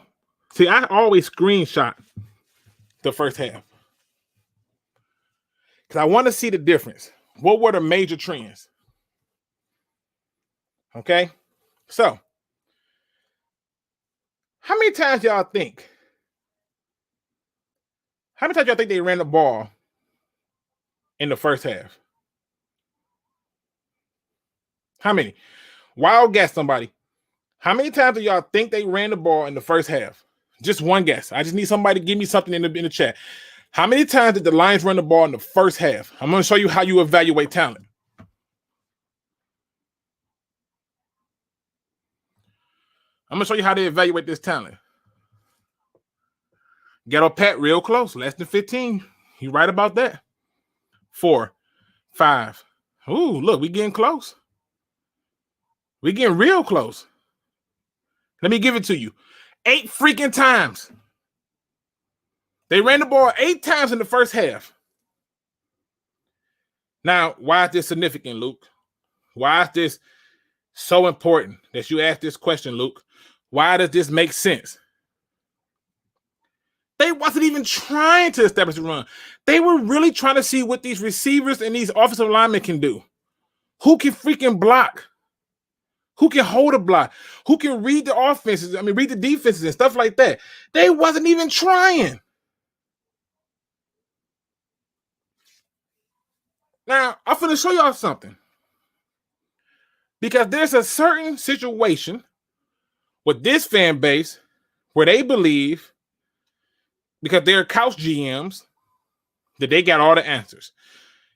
See, I always screenshot the first half because I want to see the difference. What were the major trends? Okay? So, how many times y'all think they ran the ball in the first half? How many? Wild guess, somebody. How many times do y'all think they ran the ball in the first half? Just one guess. I just need somebody to give me something in the chat. How many times did the Lions run the ball in the first half? I'm going to show you how you evaluate talent. I'm going to show you how they evaluate this talent. Ghetto Pat real close, less than 15. You right about that. 4, 5. Ooh, look, we getting close. We getting real close. Let me give it to you. 8 freaking times. They ran the ball 8 times in the first half. Now, why is this significant, Luke? Why is this so important that you ask this question, Luke? Why does this make sense? They wasn't even trying to establish a run. They were really trying to see what these receivers and these offensive linemen can do. Who can freaking block? Who can hold a block? Who can read the offenses? Read the defenses and stuff like that. They wasn't even trying. Now, I'm going to show y'all something. Because there's a certain situation with this fan base where they believe, because they're couch GMs, that they got all the answers.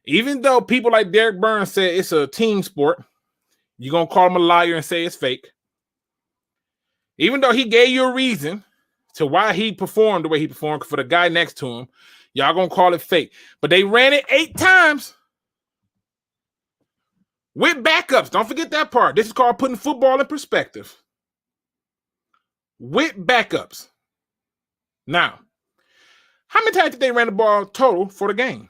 Even though people like Derek Burns said it's a team sport, you're going to call him a liar and say it's fake. Even though he gave you a reason to why he performed the way he performed for the guy next to him, y'all going to call it fake. But they ran it 8 times with backups. Don't forget that part. This is called putting football in perspective. With backups. Now, how many times did they ran the ball total for the game?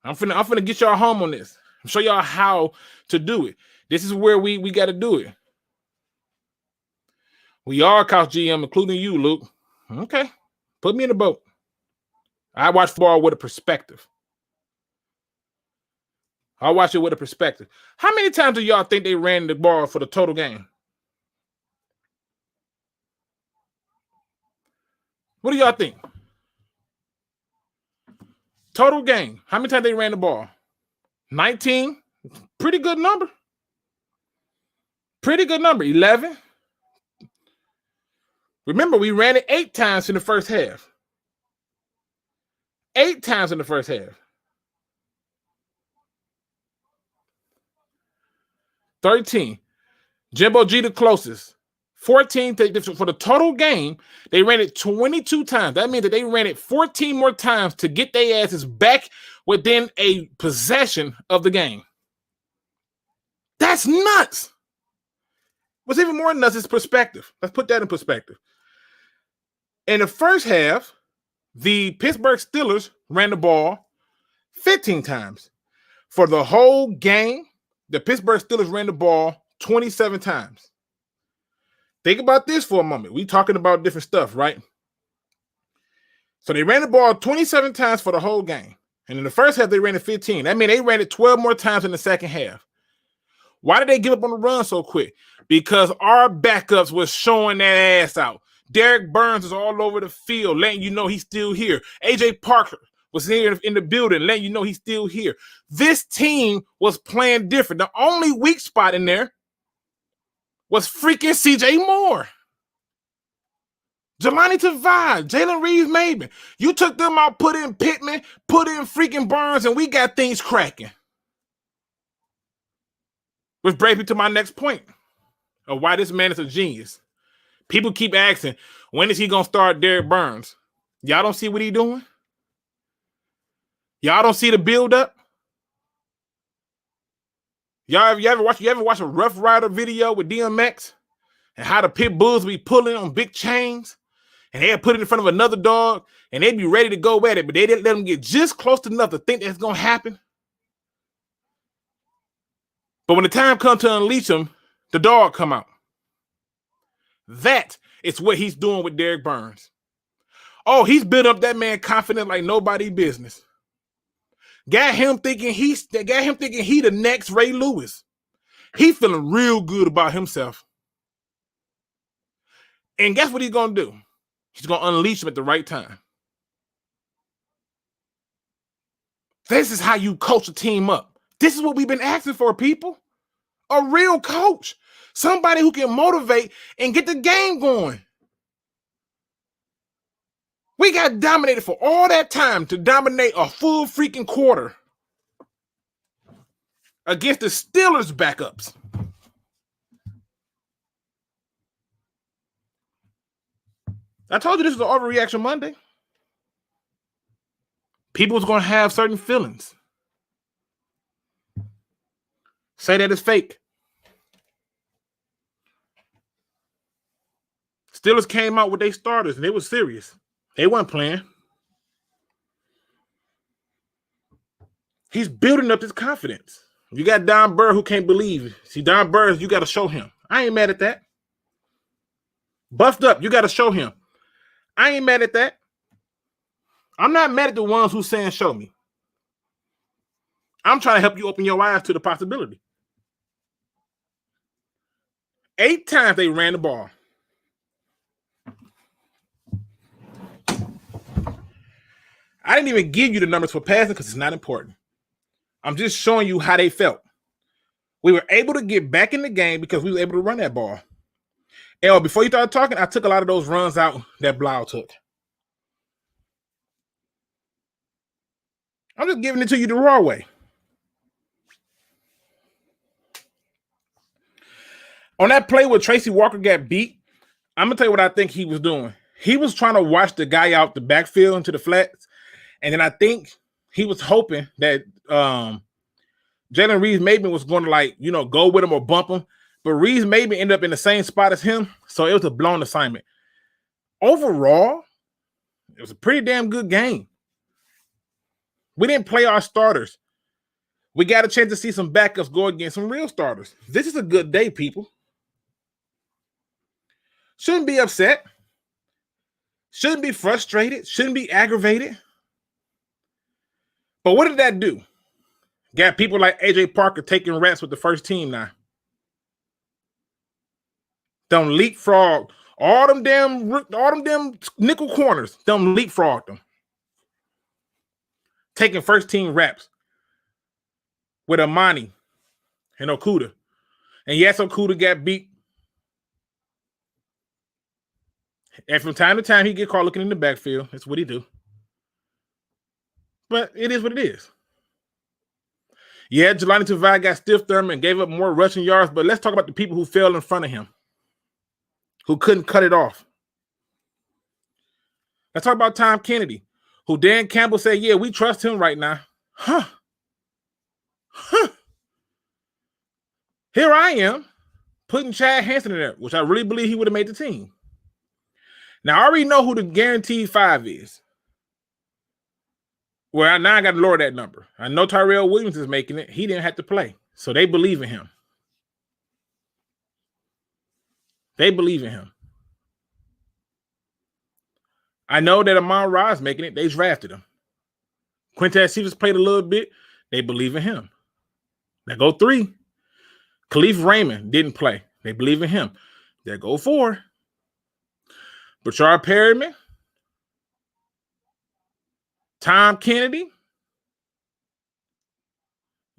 I'm finna get y'all home on this. Show y'all how to do it. This is where we got to do it. We are couch GM, including you, Luke. Okay. Put me in the boat. I watch football with a perspective. I watch it with a perspective. How many times do y'all think they ran the ball for the total game? What do y'all think? Total game. How many times they ran the ball? 19. Pretty good number. Pretty good number. 11. Remember, we ran it 8 times in the first half. 8 times in the first half. 13. Jimbo G the closest. 14 for the total game. They ran it 22 times. That means that they ran it 14 more times to get their asses back within a possession of the game. That's nuts. What's even more nuts is perspective. Let's put that in perspective. In the first half, the Pittsburgh Steelers ran the ball 15 times. For the whole game, the Pittsburgh Steelers ran the ball 27 times. Think about this for a moment. We're talking about different stuff, right? So they ran the ball 27 times for the whole game. And in the first half, they ran it 15. That means they ran it 12 more times in the second half. Why did they give up on the run so quick? Because our backups was showing that ass out. Derek Burns is all over the field, letting you know he's still here. A.J. Parker was here in the building, letting you know he's still here. This team was playing different. The only weak spot in there was freaking C.J. Moore. Jelani Tavai, Jalen Reeves-Maybin. You took them out, put in Pittman, put in freaking Burns, and we got things cracking. Which brings me to my next point of why this man is a genius. People keep asking, when is he going to start Derek Burns? Y'all don't see what he's doing? Y'all don't see the build-up? You ever watch a Rough Rider video with DMX and how the pit bulls be pulling on big chains and they'll put it in front of another dog and they'd be ready to go at it, but they didn't let them get just close enough to think that's going to happen? But when the time comes to unleash him, the dog come out. That is what he's doing with Derek Burns. Oh, he's built up that man confident like nobody business. Got him thinking he the next Ray Lewis. He feeling real good about himself. And guess what he's going to do? He's going to unleash him at the right time. This is how you coach a team up. This is what we've been asking for, people. A real coach. Somebody who can motivate and get the game going. We got dominated for all that time to dominate a full freaking quarter against the Steelers backups. I told you this was an overreaction Monday. People's going to have certain feelings. Say that it's fake. Steelers came out with their starters, and they was serious. They weren't playing. He's building up his confidence. You got Don Burr who can't believe it. See, Don Burr, you got to show him. I ain't mad at that. Buffed up, you got to show him. I ain't mad at that. I'm not mad at the ones who saying show me. I'm trying to help you open your eyes to the possibility. 8 times they ran the ball. I didn't even give you the numbers for passing because it's not important. I'm just showing you how they felt. We were able to get back in the game because we were able to run that ball. And before you started talking, I took a lot of those runs out that Blau took. I'm just giving it to you the raw way. On that play where Tracy Walker got beat, I'm going to tell you what I think he was doing. He was trying to watch the guy out the backfield into the flats. And then I think he was hoping that Jalen Reeves-Maybin was going to, go with him or bump him. But Reeves-Maybin ended up in the same spot as him, so it was a blown assignment. Overall, it was a pretty damn good game. We didn't play our starters. We got a chance to see some backups go against some real starters. This is a good day, people. Shouldn't be upset. Shouldn't be frustrated. Shouldn't be aggravated. But what did that do? Got people like AJ Parker taking reps with the first team now. Don't leapfrog all them damn nickel corners. Don't leapfrog them. Taking first team reps with Amani and Okudah. And yes, Okudah got beat. And from time to time, he get caught looking in the backfield. That's what he do. But it is what it is. Yeah, Jelani Tavai got stiff thumb and gave up more rushing yards, but let's talk about the people who fell in front of him, who couldn't cut it off. Let's talk about Tom Kennedy, who Dan Campbell said, yeah, we trust him right now. Here I am putting Chad Hansen in there, which I really believe he would have made the team. Now, I already know who the guaranteed 5 is. Well, now I got to lower that number. I know Tyrell Williams is making it. He didn't have to play. So they believe in him. They believe in him. I know that Amon Ra is making it. They drafted him. Quintez Cephas played a little bit. They believe in him. There go 3. Khalif Raymond didn't play. They believe in him. There go 4. Bashard Perryman. Tom Kennedy.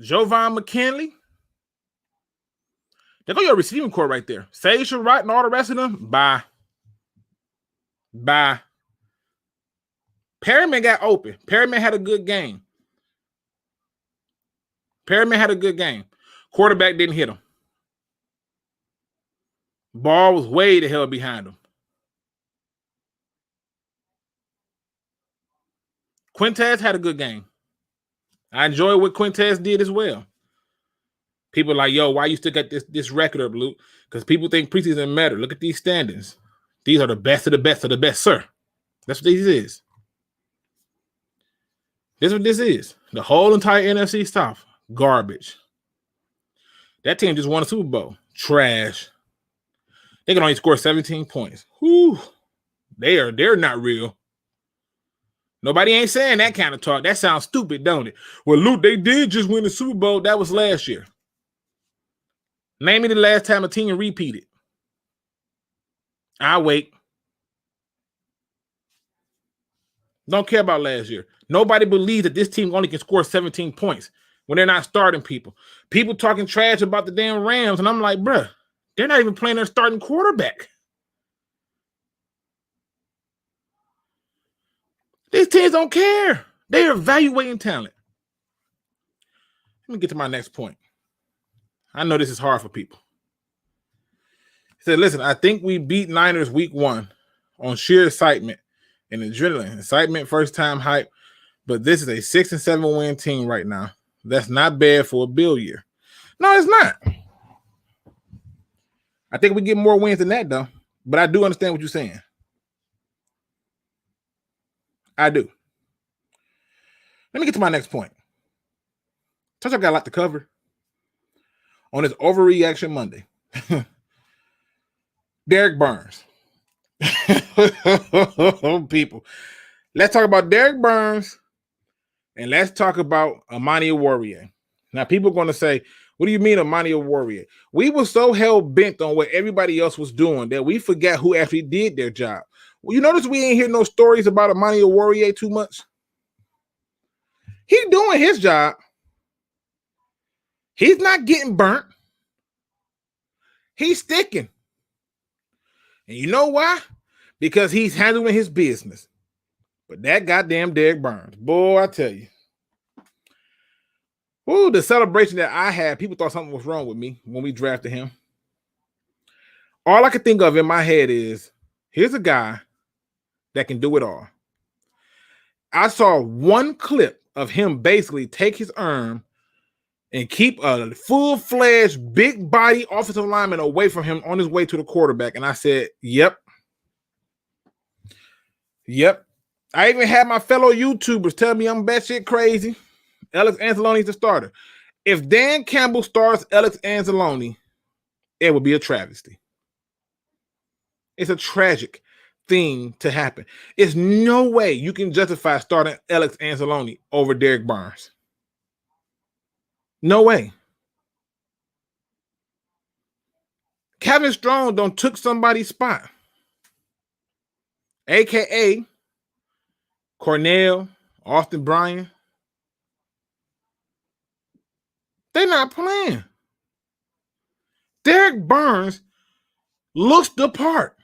Jovan McKinley. There go your receiving core right there. Sage Surratt and all the rest of them. Bye. Perryman got open. Perryman had a good game. Quarterback didn't hit him. Ball was way the hell behind him. Quintez had a good game. I enjoy what Quintez did as well. People are like, yo, why you still got this record up, Luke? Because people think preseason matter. Look at these standings. These are the best of the best of the best, sir. That's what this is. This is what this is. The whole entire NFC South. Garbage. That team just won a Super Bowl. Trash. They can only score 17 points. Whew. They're not real. Nobody ain't saying that kind of talk. That sounds stupid, don't it? Well, Luke, they did just win the Super Bowl. That was last year. Name me the last time a team repeated. I'll wait. Don't care about last year. Nobody believes that this team only can score 17 points when they're not starting people. People talking trash about the damn Rams, and I'm like, bruh, they're not even playing their starting quarterback. These teams don't care. They're evaluating talent. Let me get to my next point. I know this is hard for people. He said, listen, I think we beat Niners week 1 on sheer excitement and adrenaline. Excitement, first-time hype. But this is a 6-7 win team right now. That's not bad for a Bill year. No, it's not. I think we get more wins than that, though. But I do understand what you're saying. I do. Let me get to my next point. Touch, I got a lot to cover on this overreaction Monday. Derek Burns. People. Let's talk about Derek Burns and let's talk about Amani Oruwariye. Now, people are going to say, what do you mean Amani Oruwariye? We were so hell-bent on what everybody else was doing that we forgot who actually did their job. Well, you notice we ain't hear no stories about Amani Oruwariye too much? He's doing his job. He's not getting burnt. He's sticking. And you know why? Because he's handling his business. But that goddamn Derek Burns, boy, I tell you. Ooh, the celebration that I had, people thought something was wrong with me when we drafted him. All I could think of in my head is, here's a guy that can do it all. I saw one clip of him basically take his arm and keep a full-fledged, big-body offensive lineman away from him on his way to the quarterback. And I said, yep. I even had my fellow YouTubers tell me I'm batshit crazy. Alex Anzalone's the starter. If Dan Campbell starts Alex Anzalone, it would be a travesty. It's a tragic thing to happen. It's no way you can justify starting Alex Anzalone over Derek Barnes. No way. Kevin Strong done took somebody's spot, a.k.a. Cornell, Austin Bryan. They're not playing. Derek Barnes looks the part.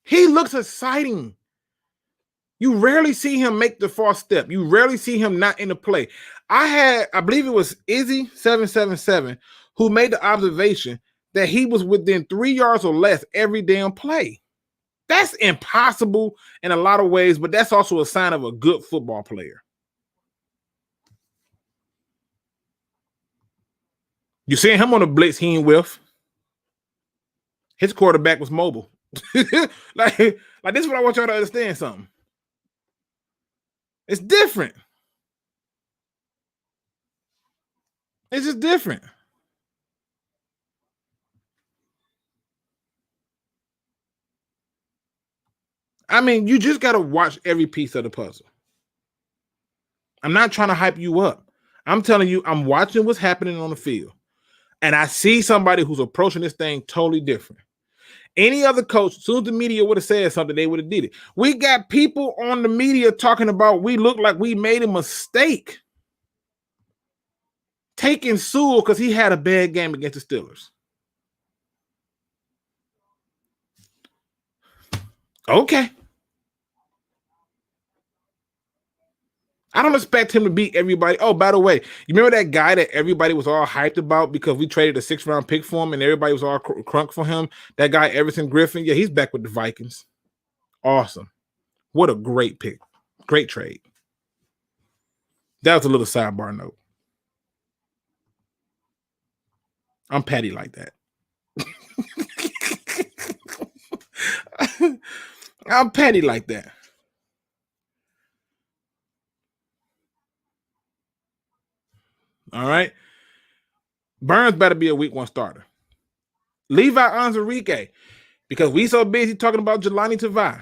He looks exciting. You rarely see him make the false step. You rarely see him not in the play. I believe it was Izzy777 who made the observation that he was within 3 yards or less every damn play. That's impossible in a lot of ways, but that's also a sign of a good football player. You seeing him on the blitz, he ain't whiff. His quarterback was mobile. like this is what I want y'all to understand something. It's different. It's just different. I mean, you just got to watch every piece of the puzzle. I'm not trying to hype you up. I'm telling you, I'm watching what's happening on the field. And I see somebody who's approaching this thing totally different. Any other coach, as soon as the media would have said something, they would have did it. We got people on the media talking about we look like we made a mistake taking Sewell because he had a bad game against the Steelers. Okay. I don't expect him to beat everybody. Oh, by the way, you remember that guy that everybody was all hyped about because we traded a 6th-round pick for him and everybody was all crunk for him? That guy, Everson Griffin? Yeah, he's back with the Vikings. Awesome. What a great pick. Great trade. That was a little sidebar note. I'm petty like that. I'm petty like that. All right. Burns better be a week 1 starter. Levi Onwuzurike, because we so busy talking about Jelani Tavai.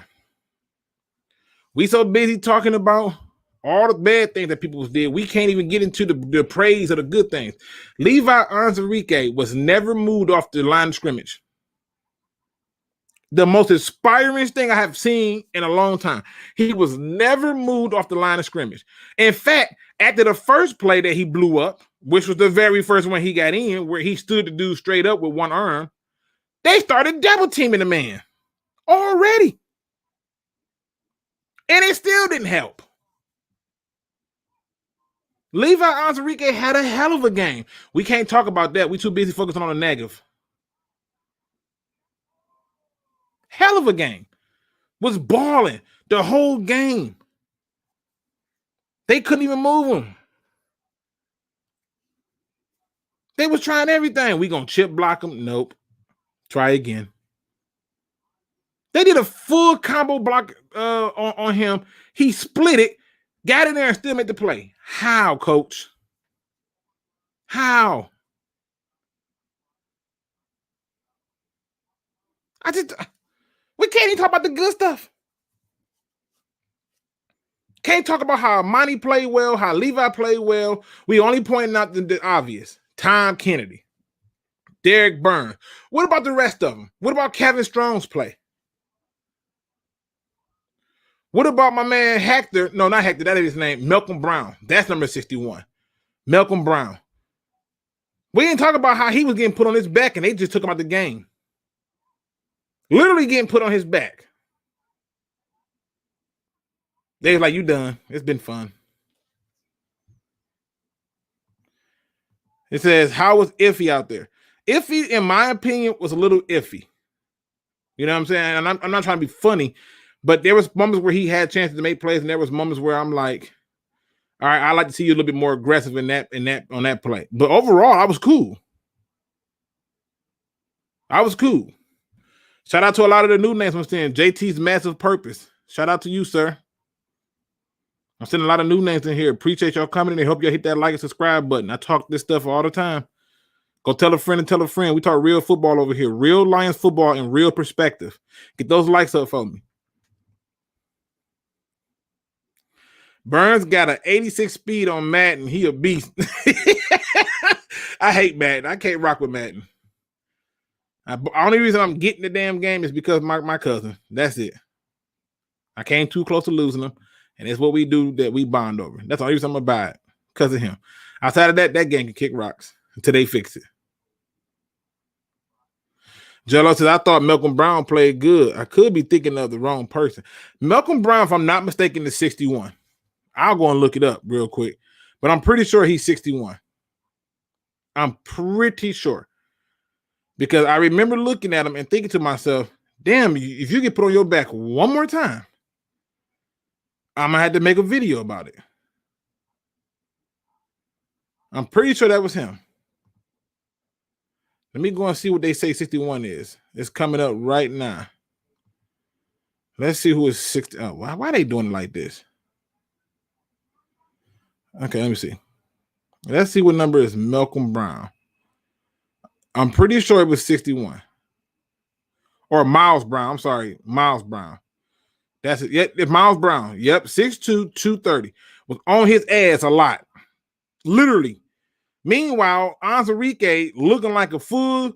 We so busy talking about all the bad things that people did. We can't even get into the praise of the good things. Levi Onwuzurike was never moved off the line of scrimmage. The most inspiring thing I have seen in a long time. He was never moved off the line of scrimmage. In fact, after the first play that he blew up, which was the very first one he got in, where he stood the dude straight up with one arm, they started double teaming the man already. And it still didn't help. Levi Onwuzurike had a hell of a game. We can't talk about that. We too busy focusing on the negative. Hell of a game. Was balling the whole game. They couldn't even move him. They was trying everything. We gonna chip block him? Nope. Try again. They did a full combo block on him. He split it, got in there, and still made the play. How, coach? How? We can't even talk about the good stuff. Can't talk about how Monty played well, how Levi played well. We only pointing out the obvious. Tom Kennedy, Derek Burns. What about the rest of them? What about Kevin Strong's play? What about my man Hector? No, not Hector. That is his name. Malcolm Brown. That's number 61. Malcolm Brown. We didn't talk about how he was getting put on his back and they just took him out the game. Literally getting put on his back. They was like, you done. It's been fun. It says, how was Iffy out there? Iffy, in my opinion, was a little iffy. You know what I'm saying? And I'm not trying to be funny, but there was moments where he had chances to make plays, and there was moments where I'm like, all right, I'd like to see you a little bit more aggressive on that play. But overall, I was cool. Shout out to a lot of the new names I'm seeing. JT's Massive Purpose. Shout out to you, sir. I'm sending a lot of new names in here. Appreciate y'all coming in. I hope y'all hit that like and subscribe button. I talk this stuff all the time. Go tell a friend and tell a friend. We talk real football over here. Real Lions football and real perspective. Get those likes up for me. Burns got an 86 speed on Madden. He a beast. I hate Madden. I can't rock with Madden. The only reason I'm getting the damn game is because my cousin. That's it. I came too close to losing him, and it's what we do that we bond over. That's the only reason I'm going to buy it, because of him. Outside of that game can kick rocks until they fix it. Jello says, I thought Malcolm Brown played good. I could be thinking of the wrong person. Malcolm Brown, if I'm not mistaken, is 61. I'll go and look it up real quick, but I'm pretty sure he's 61. I'm pretty sure, because I remember looking at him and thinking to myself, damn, if you get put on your back one more time, I'm going to have to make a video about it. I'm pretty sure that was him. Let me go and see what they say 61 is. It's coming up right now. Let's see who is 60. Oh, why are they doing it like this? Okay, let me see. Let's see what number is Malcolm Brown. I'm pretty sure it was 61. Or Miles Brown. I'm sorry, Miles Brown. That's it. Yep, it's Miles Brown. Yep, 6'2", 230. Was on his ass a lot. Literally. Meanwhile, Enrique looking like a full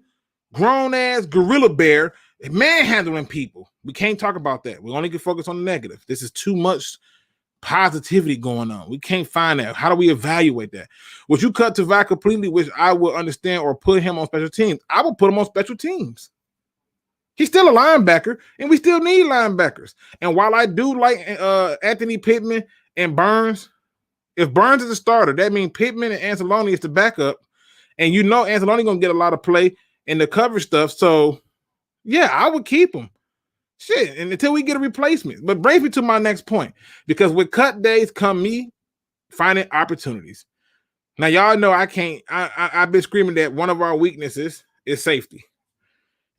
grown-ass gorilla bear, manhandling people. We can't talk about that. We only can focus on the negative. This is too much positivity going on. We can't find that. How do we evaluate that? Would you cut Tavai completely, which I would understand, or put him on special teams? I would put him on special teams. He's still a linebacker, and we still need linebackers. And while I do like Anthony Pittman and Burns, if Burns is the starter, that means Pittman and Anzalone is the backup. And you know Anzalone going to get a lot of play in the cover stuff. So, yeah, I would keep him. Shit, and until we get a replacement. But brings me to my next point. Because with cut days come me finding opportunities. Now, y'all know I can't. I've been screaming that one of our weaknesses is safety.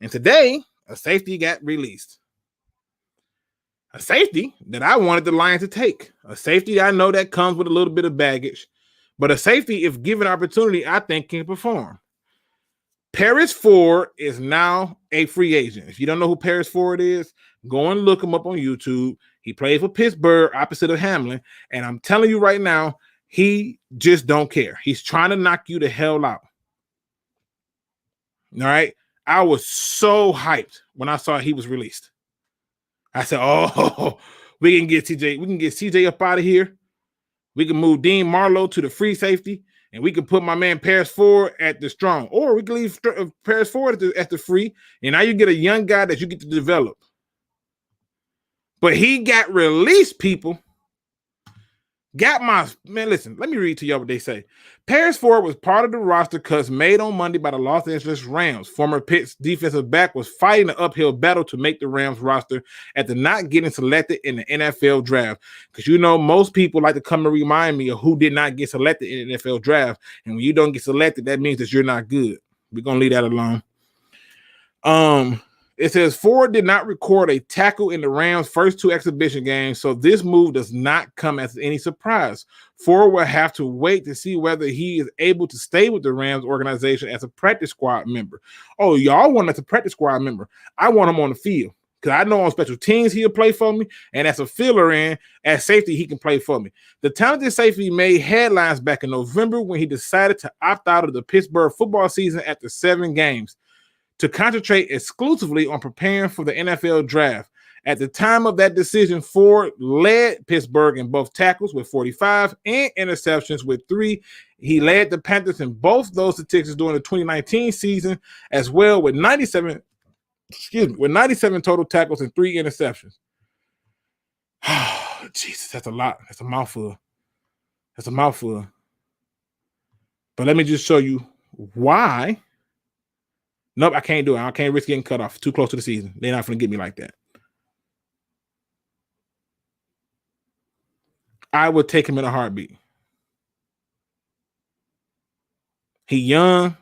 And today, a safety got released. A safety that I wanted the Lions to take. A safety I know that comes with a little bit of baggage. But a safety, if given opportunity, I think can perform. Paris Ford is now a free agent. If you don't know who Paris Ford is, go and look him up on YouTube. He plays for Pittsburgh, opposite of Hamlin. And I'm telling you right now, he just don't care. He's trying to knock you the hell out. All right? I was so hyped when I saw he was released. I said, oh, we can get CJ. We can get CJ up out of here. We can move Dean Marlowe to the free safety, and we can put my man Paris Ford at the strong. Or we can leave Paris Ford at the free, and now you get a young guy that you get to develop. But he got released, people. Listen, let me read to y'all what they say. Paris Ford was part of the roster cuts made on Monday by the Los Angeles Rams. Former Pitt's defensive back was fighting an uphill battle to make the Rams roster after not getting selected in the NFL draft. Because you know, most people like to come and remind me of who did not get selected in the NFL draft. And when you don't get selected, that means that you're not good. We're going to leave that alone. It says Ford did not record a tackle in the Rams' first two exhibition games, so this move does not come as any surprise. Ford will have to wait to see whether he is able to stay with the Rams organization as a practice squad member. Oh, y'all want him as a practice squad member. I want him on the field because I know on special teams he'll play for me, and as a filler in, at safety, he can play for me. The talented safety made headlines back in November when he decided to opt out of the Pittsburgh football season after 7 games. To concentrate exclusively on preparing for the NFL draft. At the time of that decision, Ford led Pittsburgh in both tackles with 45 and interceptions with 3. He led the Panthers in both those statistics during the 2019 season as well with 97 total tackles and 3 interceptions. Jesus, that's a lot. That's a mouthful. But let me just show you why. Nope, I can't do it. I can't risk getting cut off. Too close to the season. They're not going to get me like that. I would take him in a heartbeat. He young.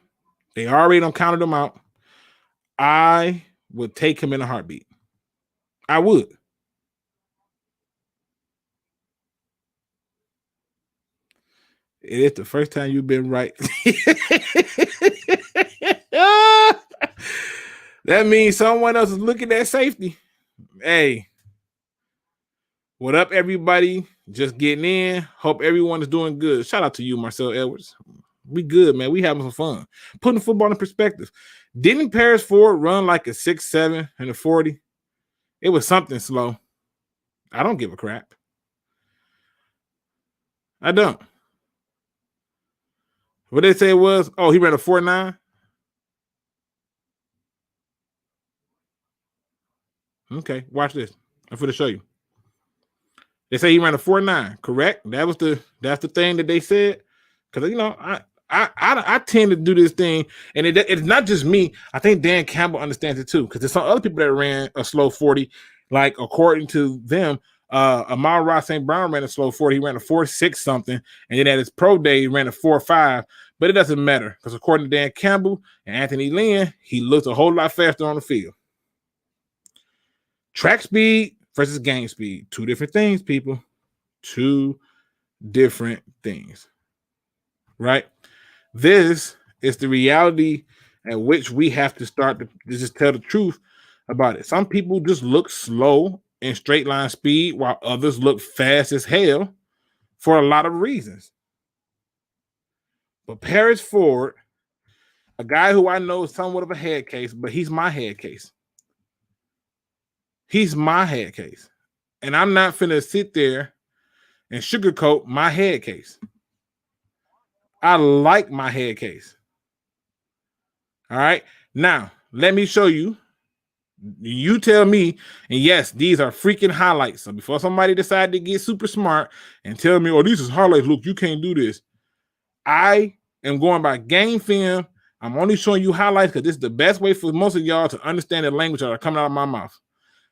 They already done counted him out. I would take him in a heartbeat. I would. It is the first time you've been right. That means someone else is looking at safety. Hey, what up, everybody? Just getting in. Hope everyone is doing good. Shout out to you, Marcel Edwards. We good, man. We having some fun. Putting football in perspective. Didn't Paris Ford run like a 6.7 and a 40? It was something slow. I don't give a crap. I don't. What they say it was? Oh, he ran a 4.9? Okay, watch this. I'm going to show you. They say he ran a 4.9, correct? That's the thing that they said. Because I tend to do this thing, and it's not just me. I think Dan Campbell understands it too, because there's some other people that ran a slow 40. Like according to them, Amara St. Brown ran a slow 40. He ran a 4.6 something, and then at his pro day he ran a 4.5. But it doesn't matter because according to Dan Campbell and Anthony Lynn, he looks a whole lot faster on the field. Track speed versus game speed, two different things, people. Two different things, right? This is the reality at which we have to start to just tell the truth about it. Some people just look slow in straight line speed while others look fast as hell for a lot of reasons. But Paris Ford, a guy who I know is somewhat of a head case, but he's my head case. He's my head case. And I'm not finna sit there and sugarcoat my head case. I like my head case. All right. Now, let me show you. You tell me, and yes, these are freaking highlights. So before somebody decide to get super smart and tell me, oh, these is highlights, Luke, you can't do this. I am going by game film. I'm only showing you highlights because this is the best way for most of y'all to understand the language that are coming out of my mouth.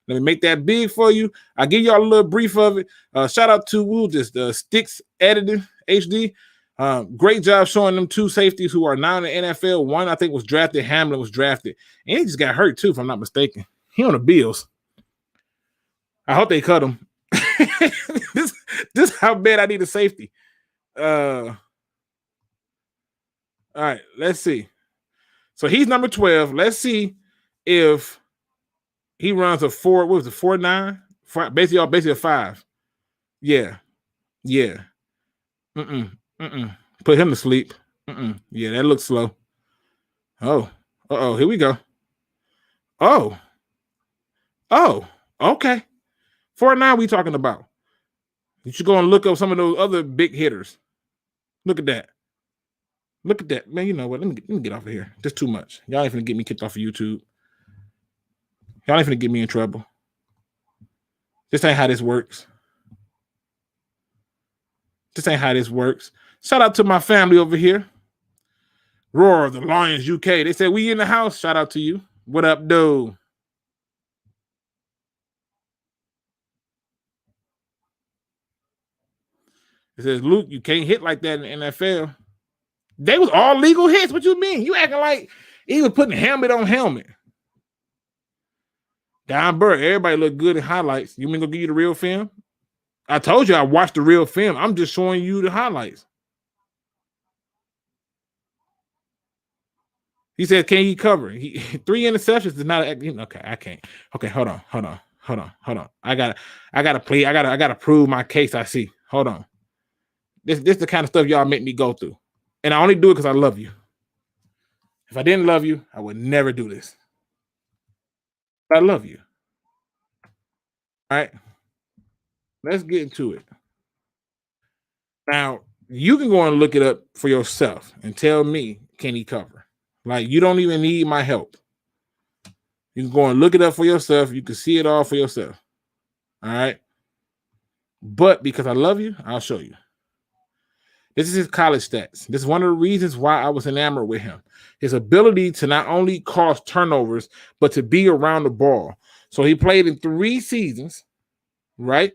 Let me make that big for you. I'll give y'all a little brief of it. Shout out to Sticks Editing HD. Great job showing them two safeties who are now in the NFL. One, I think, was drafted. Hamlin was drafted. And he just got hurt, too, if I'm not mistaken. He on the Bills. I hope they cut him. This is how bad I need a safety. All right, let's see. So he's number 12. Let's see if he runs a 4. What was it, 4.9? Basically a 5. Yeah. Put him to sleep. Yeah, that looks slow. Oh. Here we go. Oh. Okay. 4.9 we talking about. You should go and look up some of those other big hitters. Look at that. Man, you know what? Let me get off of here. Just too much. Y'all ain't finna get me kicked off of YouTube. Y'all ain't finna get me in trouble. This ain't how this works. Shout out to my family over here. Roar of the Lions UK. They said we in the house. Shout out to you. What up, dude? It says, Luke, you can't hit like that in the NFL. They was all legal hits. What you mean? You acting like he was putting helmet on helmet. Don Burke, everybody look good in highlights. You mean go give you the real film? I told you I watched the real film. I'm just showing you the highlights. He said, can he cover? 3 interceptions is not okay. I can't. Okay, hold on. I gotta prove my case. I see. Hold on. This the kind of stuff y'all make me go through. And I only do it because I love you. If I didn't love you, I would never do this. But I love you. All right. Let's get into it. Now, you can go and look it up for yourself and tell me, can he cover? Like, you don't even need my help. You can go and look it up for yourself. You can see it all for yourself. All right. But because I love you, I'll show you. This is his college stats. This is one of the reasons why I was enamored with him. His ability to not only cause turnovers, but to be around the ball. So he played in 3 seasons, right?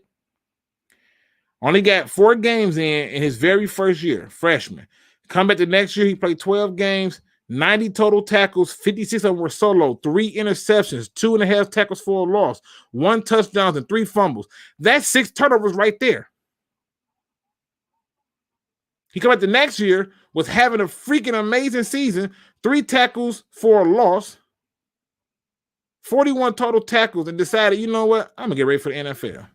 Only got 4 games in his very first year, freshman. Come back the next year, he played 12 games, 90 total tackles, 56 of them were solo, 3 interceptions, 2.5 tackles for a loss, 1 touchdown, and 3 fumbles. That's 6 turnovers right there. He come back the next year, was having a freaking amazing season, 3 tackles for a loss, 41 total tackles, and decided, you know what, I'm going to get ready for the NFL.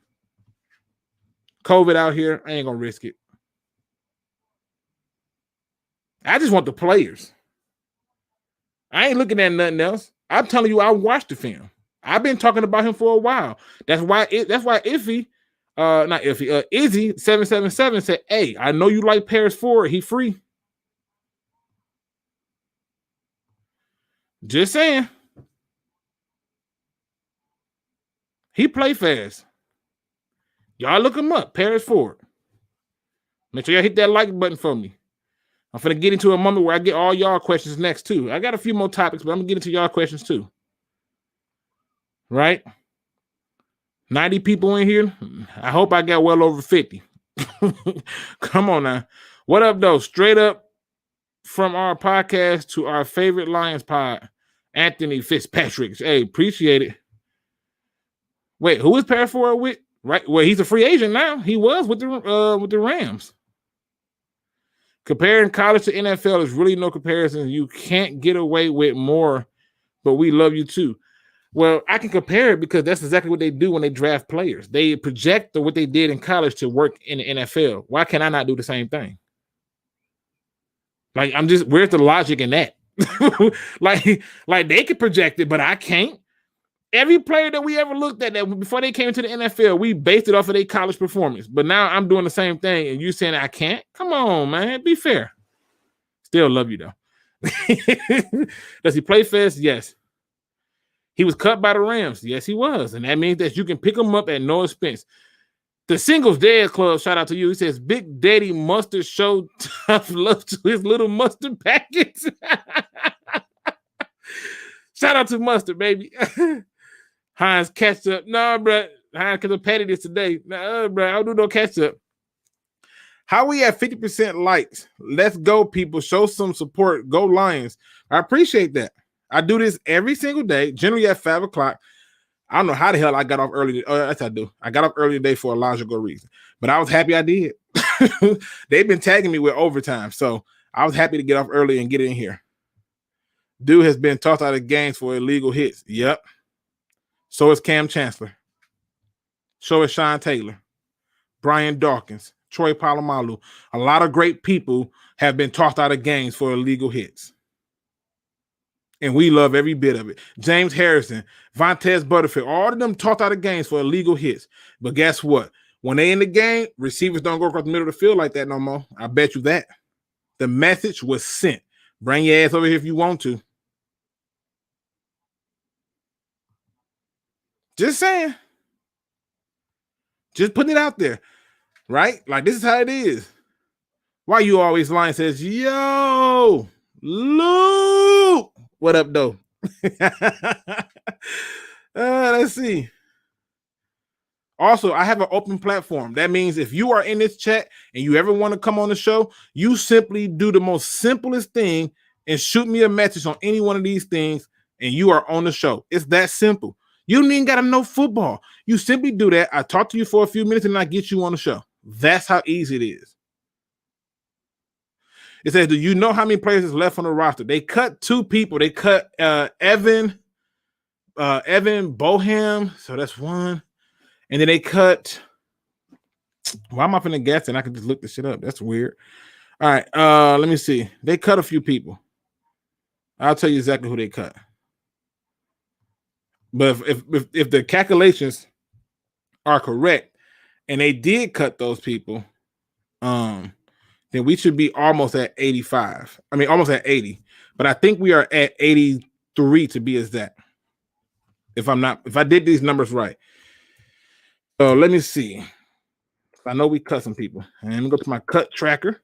COVID out here, I ain't going to risk it. I just want the players. I ain't looking at nothing else. I'm telling you, I watched the film. I've been talking about him for a while. That's why Izzy 777 said, hey, I know you like Paris Ford. He free. Just saying. He play fast. Y'all look him up, Paris Ford. Make sure y'all hit that like button for me. I'm finna get into a moment where I get all y'all questions next too. I got a few more topics, but I'm gonna get into y'all questions too. Right? 90 people in here. I hope I got well over 50. Come on now. What up, though? Straight up from our podcast to our favorite Lions pod, Anthony Fitzpatrick. Hey, appreciate it. Wait, who is Paris Ford with? Right, well, he's a free agent now. He was with the Rams. Comparing college to NFL is really no comparison. You can't get away with more, but we love you too. Well, I can compare it because that's exactly what they do when they draft players. They project what they did in college to work in the NFL. Why can I not do the same thing? Like, where's the logic in that? like they can project it, but I can't. Every player that we ever looked at that before they came to the NFL, we based it off of their college performance. But now I'm doing the same thing, and you saying I can't? Come on, man. Be fair. Still love you, though. Does he play fast? Yes. He was cut by the Rams. Yes, he was. And that means that you can pick him up at no expense. The Singles Dad Club, shout out to you. He says, Big Daddy Mustard showed tough love to his little mustard packets. Shout out to Mustard, baby. Heinz ketchup. No, bro. Heinz ketchup patty this today. No, bro. I don't do no ketchup. How we at 50% likes? Let's go, people. Show some support. Go Lions. I appreciate that. I do this every single day, generally at 5 o'clock. I don't know how the hell I got off early. Yes, I do. I got off early today for a logical reason. But I was happy I did. They've been tagging me with overtime. So I was happy to get off early and get in here. Dude has been tossed out of games for illegal hits. Yep. So is Cam Chancellor. So is Sean Taylor. Brian Dawkins. Troy Polamalu. A lot of great people have been tossed out of games for illegal hits. And we love every bit of it. James Harrison, Vontez Butterfield, all of them tossed out of games for illegal hits. But guess what? When they in the game, receivers don't go across the middle of the field like that no more. I bet you that. The message was sent. Bring your ass over here if you want to. Just saying. Just putting it out there. Right? Like, this is how it is. Why you always lying? Says, yo, Luke. What up, though? Let's see. Also, I have an open platform. That means if you are in this chat and you ever want to come on the show, you simply do the most simplest thing and shoot me a message on any one of these things, and you are on the show. It's that simple. You don't even got to know football. You simply do that. I talk to you for a few minutes, and I get you on the show. That's how easy it is. It says, do you know how many players is left on the roster? They cut 2 people. They cut Evan Boham. So that's 1. And then they cut. Why am I finna guess? And I can just look this shit up. That's weird. All right. Let me see. They cut a few people. I'll tell you exactly who they cut. But if the calculations are correct and they did cut those people, then we should be almost at 85. I mean, almost at 80. But I think we are at 83 to be exact. If I did these numbers right. So let me see. I know we cut some people. And let me go to my cut tracker.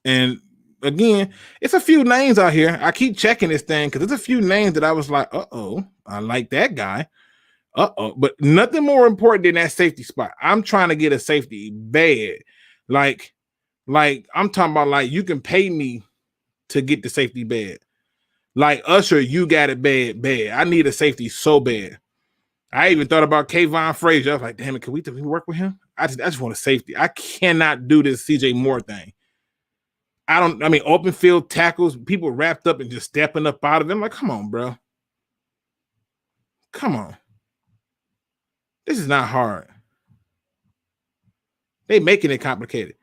And again, it's a few names out here. I keep checking this thing because there's a few names that I was like, uh-oh, I like that guy. Uh-oh. But nothing more important than that safety spot. I'm trying to get a safety bad. Like I'm talking about, like, you can pay me to get the safety bad. Like Usher, you got it bad. I need a safety so bad. I even thought about Kayvon Frazier. I was like, damn it, can we work with him? I just want a safety. I cannot do this CJ Moore thing. Open field tackles, people wrapped up and just stepping up out of them. Like, come on, bro. Come on. This is not hard. They making it complicated.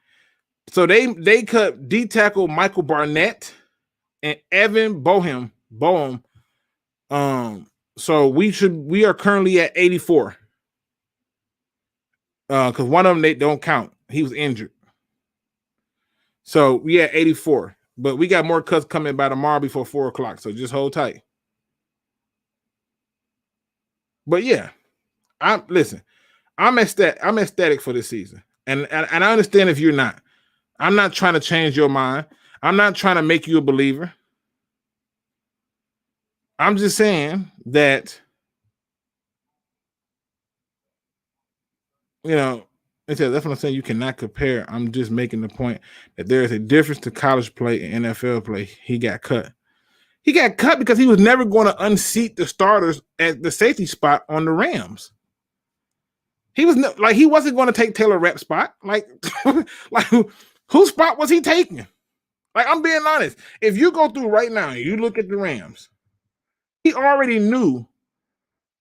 So they cut D tackle Michael Barnett and Evan Boehm. So we are currently at 84. Because one of them they don't count. He was injured. So we at 84. But we got more cuts coming by tomorrow before 4 o'clock. So just hold tight. But yeah, I'm ecstatic for this season. And I understand if you're not. I'm not trying to change your mind. I'm not trying to make you a believer. I'm just saying that, that's what I'm saying. You cannot compare. I'm just making the point that there is a difference to college play and NFL play. He got cut. He got cut because he was never going to unseat the starters at the safety spot on the Rams. He wasn't going to take Taylor Rapp's spot. Like whose spot was he taking? Like, I'm being honest. If you go through right now and you look at the Rams, he already knew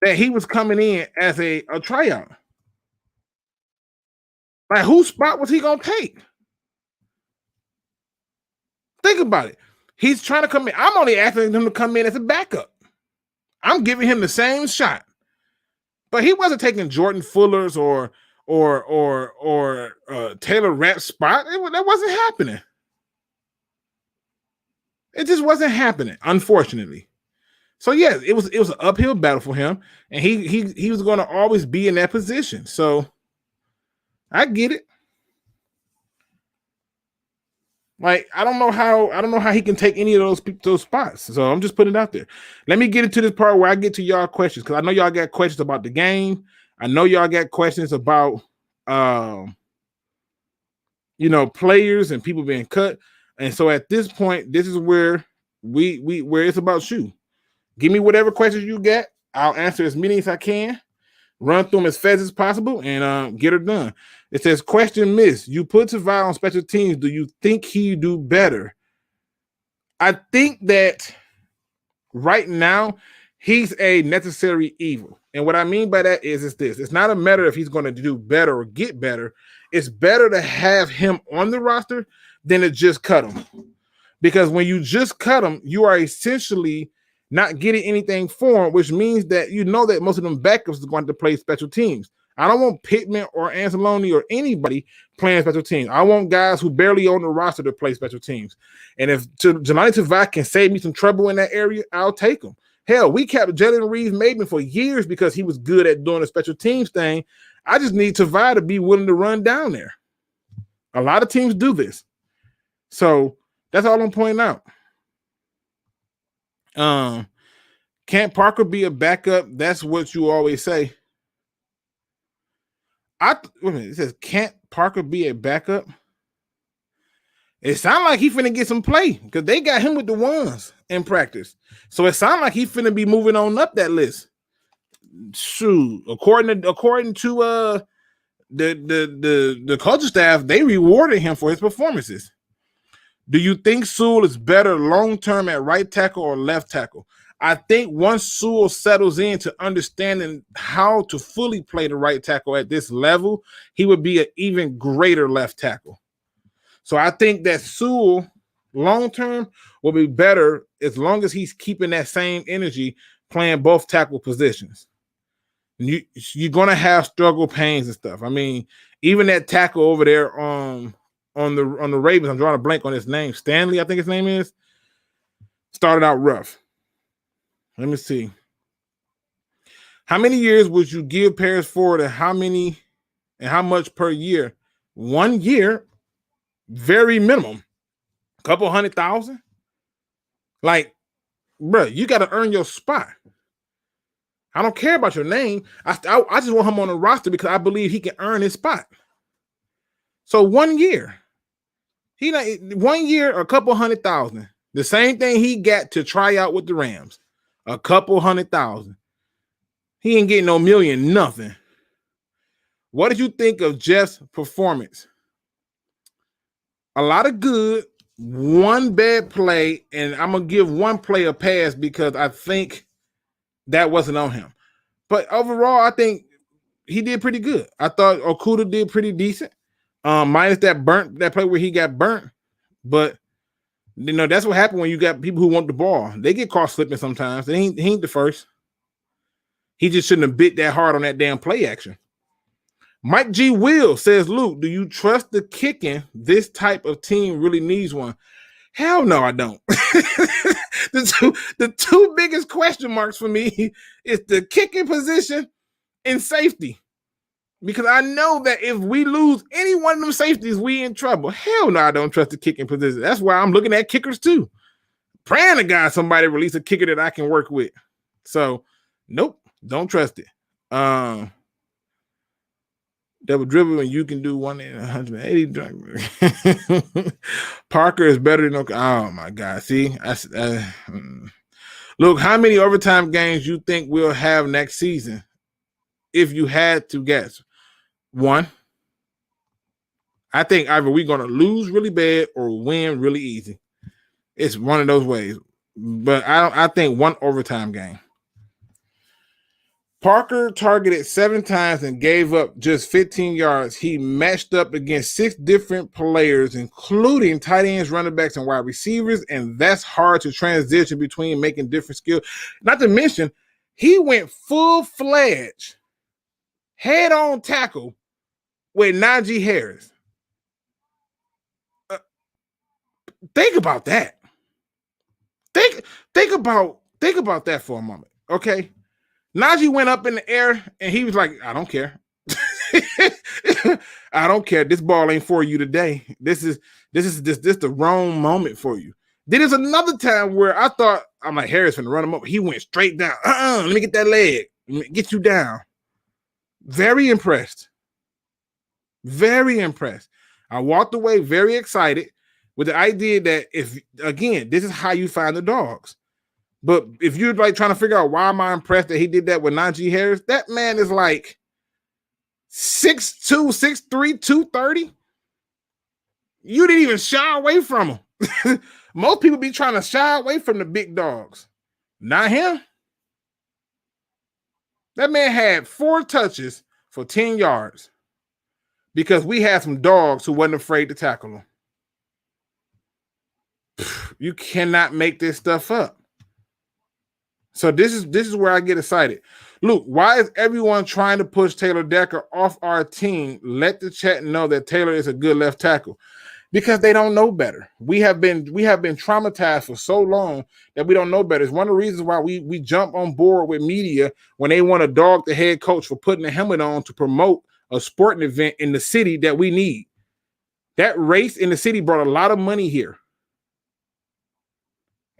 that he was coming in as a tryout. Like, whose spot was he going to take? Think about it. He's trying to come in. I'm only asking him to come in as a backup. I'm giving him the same shot. But he wasn't taking Jordan Fuller's or Taylor Rapp's spot. That wasn't happening. It just wasn't happening, unfortunately. So yeah, it was an uphill battle for him, and he was going to always be in that position. So I get it. Like, I don't know how he can take any of those spots. So I'm just putting it out there. Let me get into this part where I get to y'all questions, because I know y'all got questions about the game. I know y'all got questions about players and people being cut. And so at this point, this is where where it's about you. Give me whatever questions you got. I'll answer as many as I can. Run through them as fast as possible and get her done. It says, question miss. You put Tavai on special teams. Do you think he do better? I think that right now he's a necessary evil. And what I mean by that is this. It's not a matter if he's going to do better or get better. It's better to have him on the roster than to just cut him. Because when you just cut him, you are essentially not getting anything for him, which means that you know that most of them backups are going to play special teams. I don't want Pittman or Anzalone or anybody playing special teams. I want guys who barely own the roster to play special teams. And if Jelani Tavai can save me some trouble in that area, I'll take him. Hell, we kept Jalen Reeves-Maybin for years because he was good at doing the special teams thing. I just need Tavai to be willing to run down there. A lot of teams do this. So that's all I'm pointing out. Can't Parker be a backup? That's what you always say. It says, can't Parker be a backup? It sounds like he finna get some play because they got him with the ones in practice. So it sounds like he finna be moving on up that list. Shoot, according to the coaching staff, they rewarded him for his performances. Do you think Sewell is better long-term at right tackle or left tackle? I think once Sewell settles into understanding how to fully play the right tackle at this level, he would be an even greater left tackle. So I think that Sewell long-term will be better as long as he's keeping that same energy playing both tackle positions. You're going to have struggle pains and stuff. I mean, even that tackle over there on the Ravens, I'm drawing a blank on his name. Stanley, I think his name is, started out rough. Let me see. How many years would you give Paris Ford, and how much per year? 1 year, very minimum. A couple $100,000. Like, bro, you got to earn your spot. I don't care about your name. I just want him on the roster because I believe he can earn his spot. So 1 year. 1 year, a couple $100,000. The same thing he got to try out with the Rams. A couple $100,000. He ain't getting no million, nothing. What did you think of Jeff's performance? A lot of good, one bad play, and I'm going to give one play a pass because I think that wasn't on him. But overall, I think he did pretty good. I thought Okudah did pretty decent, minus that play where he got burnt. But, that's what happened when you got people who want the ball. They get caught slipping sometimes. He ain't the first. He just shouldn't have bit that hard on that damn play action. Mike G. Will says, Luke, do you trust the kicking? This type of team really needs one. Hell no, I don't. The two biggest question marks for me is the kicking position and safety. Because I know that if we lose any one of them safeties, we in trouble. Hell no, I don't trust the kicking position. That's why I'm looking at kickers too. Praying to God somebody release a kicker that I can work with. So, nope, don't trust it. Double dribble and you can do 180. Parker is better than oh my God. See, look, how many overtime games you think we'll have next season? If you had to guess, 1. I think either we're gonna lose really bad or win really easy. It's one of those ways. But I think 1 overtime game. Parker targeted 7 times and gave up just 15 yards. He matched up against 6 different players, including tight ends, running backs, and wide receivers, and that's hard to transition between making different skills. Not to mention, he went full-fledged, head-on tackle with Najee Harris. Think about that. Think about that for a moment, okay? Najee went up in the air and he was like, I don't care. I don't care. This ball ain't for you today. This is the wrong moment for you. Then there's another time where I thought, I'm like, Harris finna run him up. He went straight down. Let me get that leg. Get you down. Very impressed. Very impressed. I walked away very excited with the idea that this is how you find the dogs. But if you're like trying to figure out why am I impressed that he did that with Najee Harris, that man is like 6'2", 6'3", 230. You didn't even shy away from him. Most people be trying to shy away from the big dogs. Not him. That man had 4 touches for 10 yards because we had some dogs who wasn't afraid to tackle him. You cannot make this stuff up. So this is where I get excited. Luke, why is everyone trying to push Taylor Decker off our team? Let the chat know that Taylor is a good left tackle. Because they don't know better. We have been traumatized for so long that we don't know better. It's one of the reasons why we jump on board with media when they want to dog the head coach for putting a helmet on to promote a sporting event in the city that we need. That race in the city brought a lot of money here.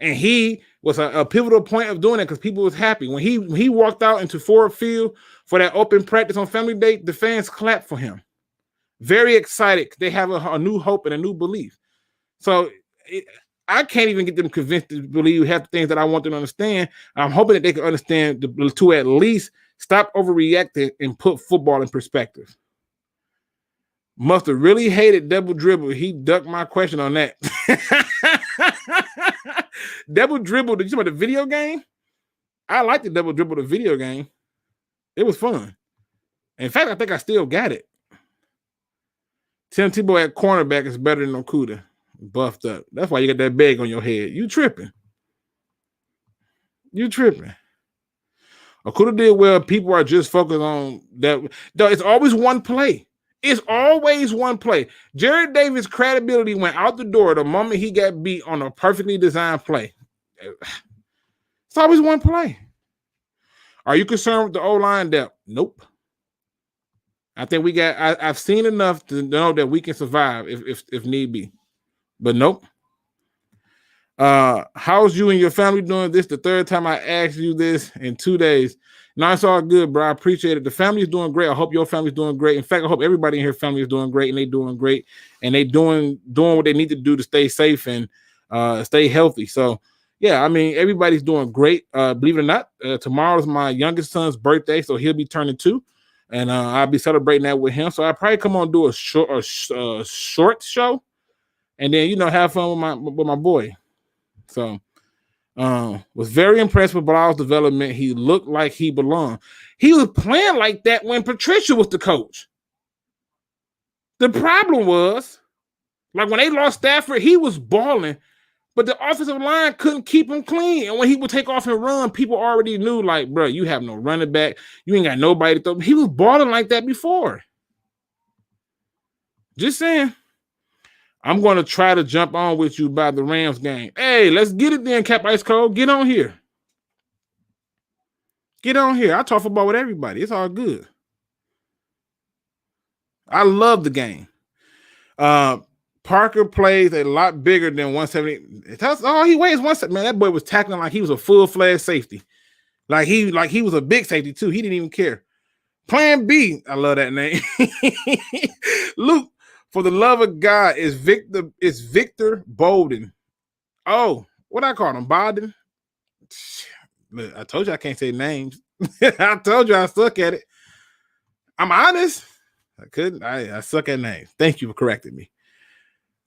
And he was a pivotal point of doing it because people was happy. When he walked out into Ford Field for that open practice on Family Day, the fans clapped for him. Very excited. They have a new hope and a new belief. So I can't even get them convinced to believe half the things that I want them to understand. I'm hoping that they can understand to at least stop overreacting and put football in perspective. Must have really hated double dribble. He ducked my question on that. Double dribble, did you talk about the video game? I like the double dribble, the video game. It was fun. In fact, I think I still got it. Tim Tebow at cornerback is better than Okudah. Buffed up. That's why you got that bag on your head. You tripping. Okudah did well. People are just focused on that. No, it's always one play. It's always one play. Jared Davis' credibility went out the door the moment he got beat on a perfectly designed play. It's always one play. Are you concerned with the O-line depth? Nope. I think I've seen enough to know that we can survive if need be. But nope. How's you and your family doing? This the 3rd time I asked you this in 2 days. No, it's all good, bro. I appreciate it. The family is doing great. I hope your family's doing great. In fact, I hope everybody in here family is doing great and they doing great and they doing what they need to do to stay safe and stay healthy. So yeah, I mean, everybody's doing great. Believe it or not, tomorrow's my youngest son's birthday, so he'll be turning 2, and I'll be celebrating that with him. So I'll probably come on and do a short show, and then have fun with my boy. So was very impressed with Brow's development. He looked like he belonged. He was playing like that when Patricia was the coach. The problem was, like when they lost Stafford, he was balling, but the offensive line couldn't keep him clean. And when he would take off and run, people already knew, like, bro, you have no running back. You ain't got nobody to throw. He was balling like that before. Just saying. I'm going to try to jump on with you by the Rams game. Hey, let's get it then, Cap Ice Cold. Get on here. Get on here. I talk football with everybody. It's all good. I love the game. Parker plays a lot bigger than 170. He weighs 170. Man, that boy was tackling like he was a full-fledged safety. Like he was a big safety too. He didn't even care. Plan B. I love that name. Luke, for the love of God, is Victor Bolden. Oh, what I call him? Bolden? Look, I told you I can't say names. I told you I suck at it. I'm honest. I couldn't. I suck at names. Thank you for correcting me.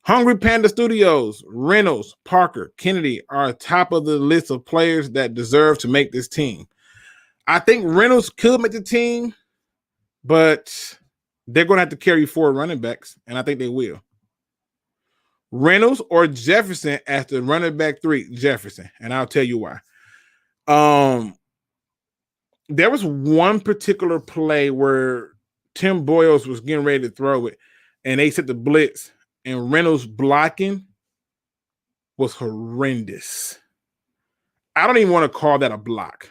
Hungry Panda Studios, Reynolds, Parker, Kennedy are top of the list of players that deserve to make this team. I think Reynolds could make the team, but they're going to have to carry 4 running backs, and I think they will. Reynolds or Jefferson as the running back 3, Jefferson, and I'll tell you why. There was one particular play where Tim Boyles was getting ready to throw it, and they set the blitz, and Reynolds blocking was horrendous. I don't even want to call that a block.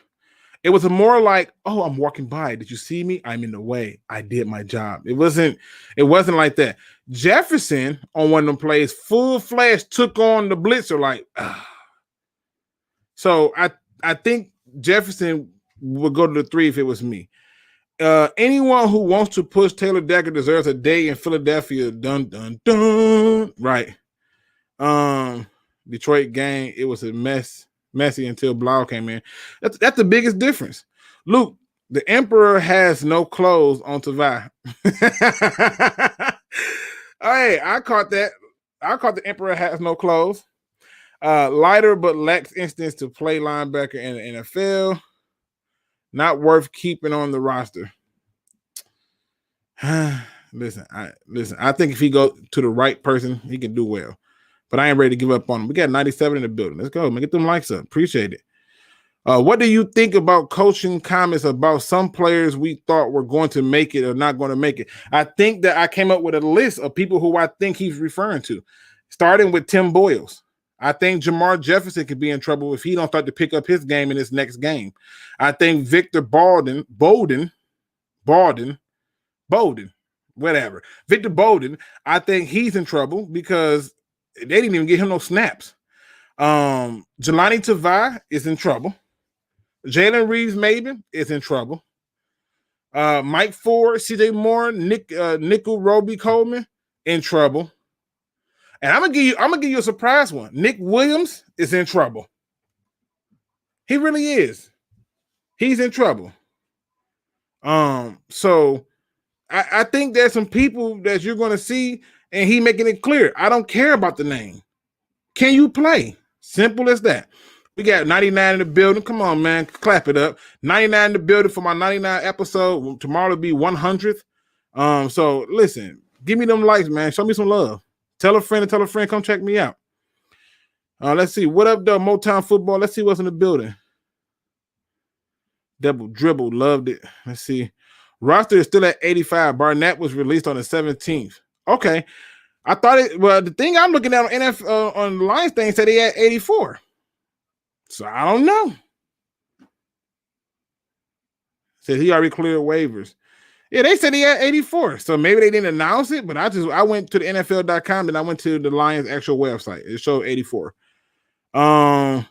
It was more like, oh, I'm walking by. Did you see me? I'm in the way. I did my job. It wasn't like that. Jefferson on one of them plays, full flash, took on the blitzer like, So I think Jefferson would go to the 3 if it was me. Anyone who wants to push Taylor Decker deserves a day in Philadelphia. Dun, dun, dun. Right. Detroit game, it was a messy until Blau came in. That's the biggest difference. Luke, the Emperor has no clothes on Tavai. Hey, I caught that. I caught the Emperor has no clothes. Lighter but lacks instincts to play linebacker in the NFL. Not worth keeping on the roster. Listen, I think if he goes to the right person, he can do well. But I ain't ready to give up on him. We got 97 in the building. Let's go, man. Get them likes up. Appreciate it. What do you think about coaching comments about some players we thought were going to make it or not going to make it? I think that I came up with a list of people who I think he's referring to, starting with Tim Boyles. I think Jamar Jefferson could be in trouble if he don't start to pick up his game in his next game. I think Victor Bolden, whatever. Victor Bolden, I think he's in trouble because they didn't even give him no snaps. Jelani Tavai is in trouble. Jalen Reeves-Maybin is in trouble. Mike Ford, CJ Moore, Nickel Roby Coleman in trouble. And I'm gonna give you a surprise one. Nick Williams is in trouble. He really is. He's in trouble. So I think there's some people that you're gonna see, and he making it clear. I don't care about the name. Can you play? Simple as that. We got 99 in the building. Come on, man. Clap it up. 99 in the building for my 99 episode. Tomorrow will be 100th. So listen, give me them likes, man. Show me some love. Tell a friend, come check me out. Let's see. What up, though? Motown football. Let's see what's in the building. Double dribble. Loved it. Let's see. Roster is still at 85. Barnett was released on the 17th. Okay. I thought it. Well, the thing I'm looking at on NFL on the Lions thing said he had 84. So I don't know. Said he already cleared waivers. Yeah, they said he had 84. So maybe they didn't announce it, but I went to the NFL.com and I went to the Lions actual website. It showed 84.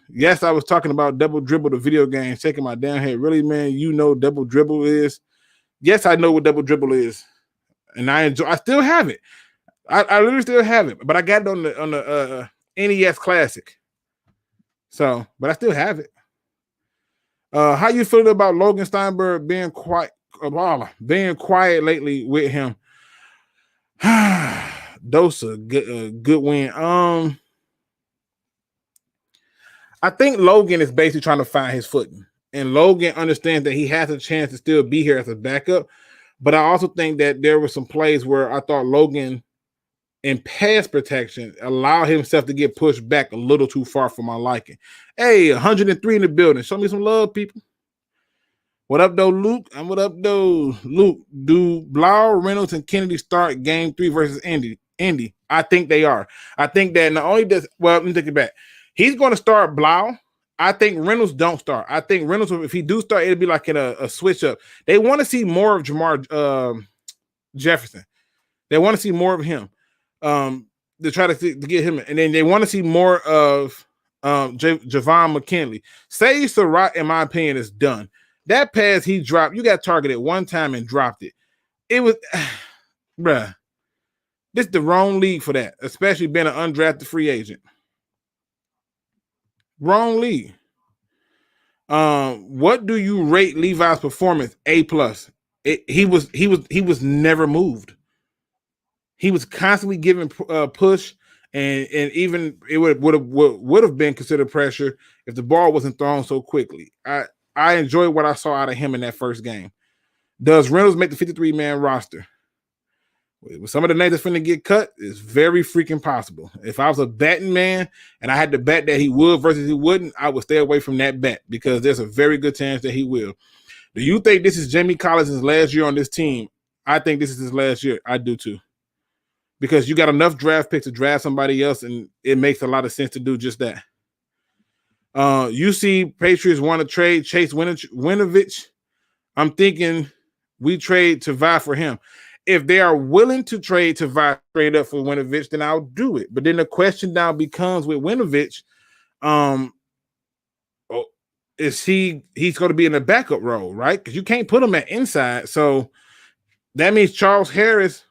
Yes, I was talking about Double Dribble, the video game, shaking my damn head. Really, man, you know Double Dribble is? Yes, I know what Double Dribble is. And I still have it. I literally still have it, but I got it on the NES Classic. So, but I still have it. How you feel about Logan Steinberg being quiet lately with him? Those are good win. I think Logan is basically trying to find his footing, and Logan understands that he has a chance to still be here as a backup. But I also think that there were some plays where I thought Logan, in pass protection, allowed himself to get pushed back a little too far for my liking. Hey, 103 in the building. Show me some love, people. What up, though, Luke? And what up, though, Luke? Do Blau, Reynolds, and Kennedy start game 3 versus Indy? I think they are. I think that not only does, well, let me take it back. He's going to start Blau. I think Reynolds don't start. I think Reynolds, if he do start, it'll be like in a switch up. They want to see more of Jamar Jefferson. They want to see more of him. To try to get him, and then they want to see more of Javon McKinley. Say Surratt, in my opinion, is done. That pass he dropped, you got targeted one time and dropped it. It was, bruh, this is the wrong league for that, especially being an undrafted free agent. Wrong league. What do you rate Levi's performance? A+. He was never moved. He was constantly giving push, and even it would have been considered pressure if the ball wasn't thrown so quickly. I enjoyed what I saw out of him in that first game. Does Reynolds make the 53-man roster? With some of the names that's finna get cut, it's very freaking possible. If I was a betting man and I had to bet that he would versus he wouldn't, I would stay away from that bet because there's a very good chance that he will. Do you think this is Jamie Collins' last year on this team? I think this is his last year. I do too. Because you got enough draft picks to draft somebody else, and it makes a lot of sense to do just that. You see Patriots want to trade Chase Winovich. I'm thinking we trade Tavai for him. If they are willing to trade Tavai straight up for Winovich, then I'll do it. But then the question now becomes with Winovich, is he's going to be in a backup role, right? Because you can't put him at inside. So that means Charles Harris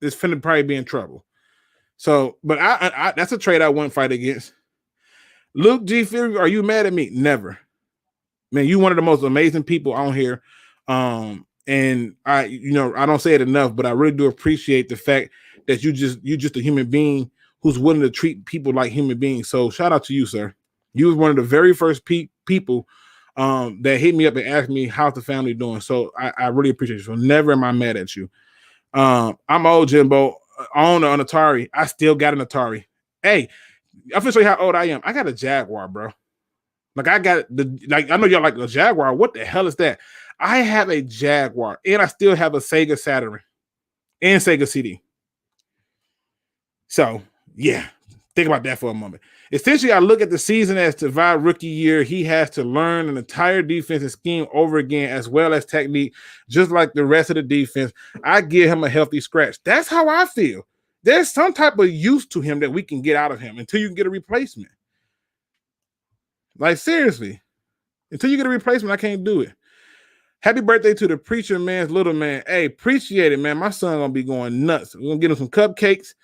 is finna probably be in trouble. So, but I that's a trade I wouldn't fight against. Luke G. Fury, are you mad at me? Never. Man, you one of the most amazing people on here. And I don't say it enough, but I really do appreciate the fact that you're just a human being who's willing to treat people like human beings. So shout out to you, sir. You was one of the very first people that hit me up and asked me how's the family doing. So I really appreciate you. So never am I mad at you. I'm old, Jimbo. I own an Atari. I still got an Atari. Hey, I'm gonna show you how old I am. I got a Jaguar, bro. Like I know y'all like a Jaguar. What the hell is that? I have a Jaguar, and I still have a Sega Saturn and Sega CD. So yeah, think about that for a moment. Essentially, I look at the season as Tavai rookie year. He has to learn an entire defensive scheme over again, as well as technique, just like the rest of the defense. I give him a healthy scratch. That's how I feel. There's some type of use to him that we can get out of him until you can get a replacement. Like, seriously. Until you get a replacement, I can't do it. Happy birthday to the preacher man's little man. Hey, appreciate it, man. My son gonna be going nuts. We're gonna get him some cupcakes.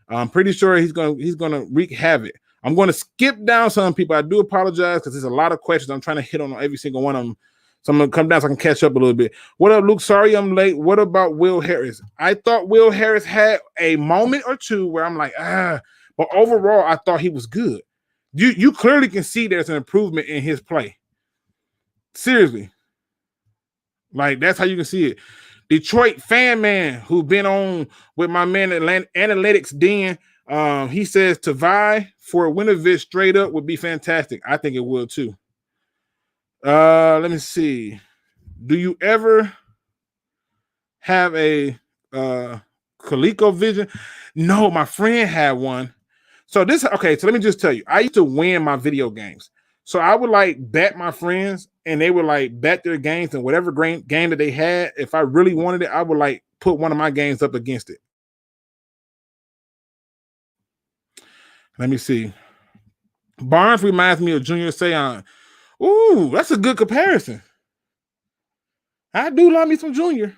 I'm pretty sure he's gonna wreak havoc. I'm gonna skip down some people. I do apologize because there's a lot of questions. I'm trying to hit on every single one of them. So I'm gonna come down so I can catch up a little bit. What up, Luke? Sorry I'm late. What about Will Harris? I thought Will Harris had a moment or two where I'm like, but overall, I thought he was good. You clearly can see there's an improvement in his play. Seriously. Like, that's how you can see it. Detroit fan man who been on with my man Analytics Den. He says Tavai for Winovich straight up would be fantastic. I think it would too. Let me see. Do you ever have a ColecoVision? No, my friend had one. So let me just tell you. I used to win my video games. So I would like bet my friends and they would like bet their games and whatever game that they had. If I really wanted it, I would like put one of my games up against it. Let me see. Barnes reminds me of Junior Sean. Ooh, that's a good comparison. I do love me some Junior.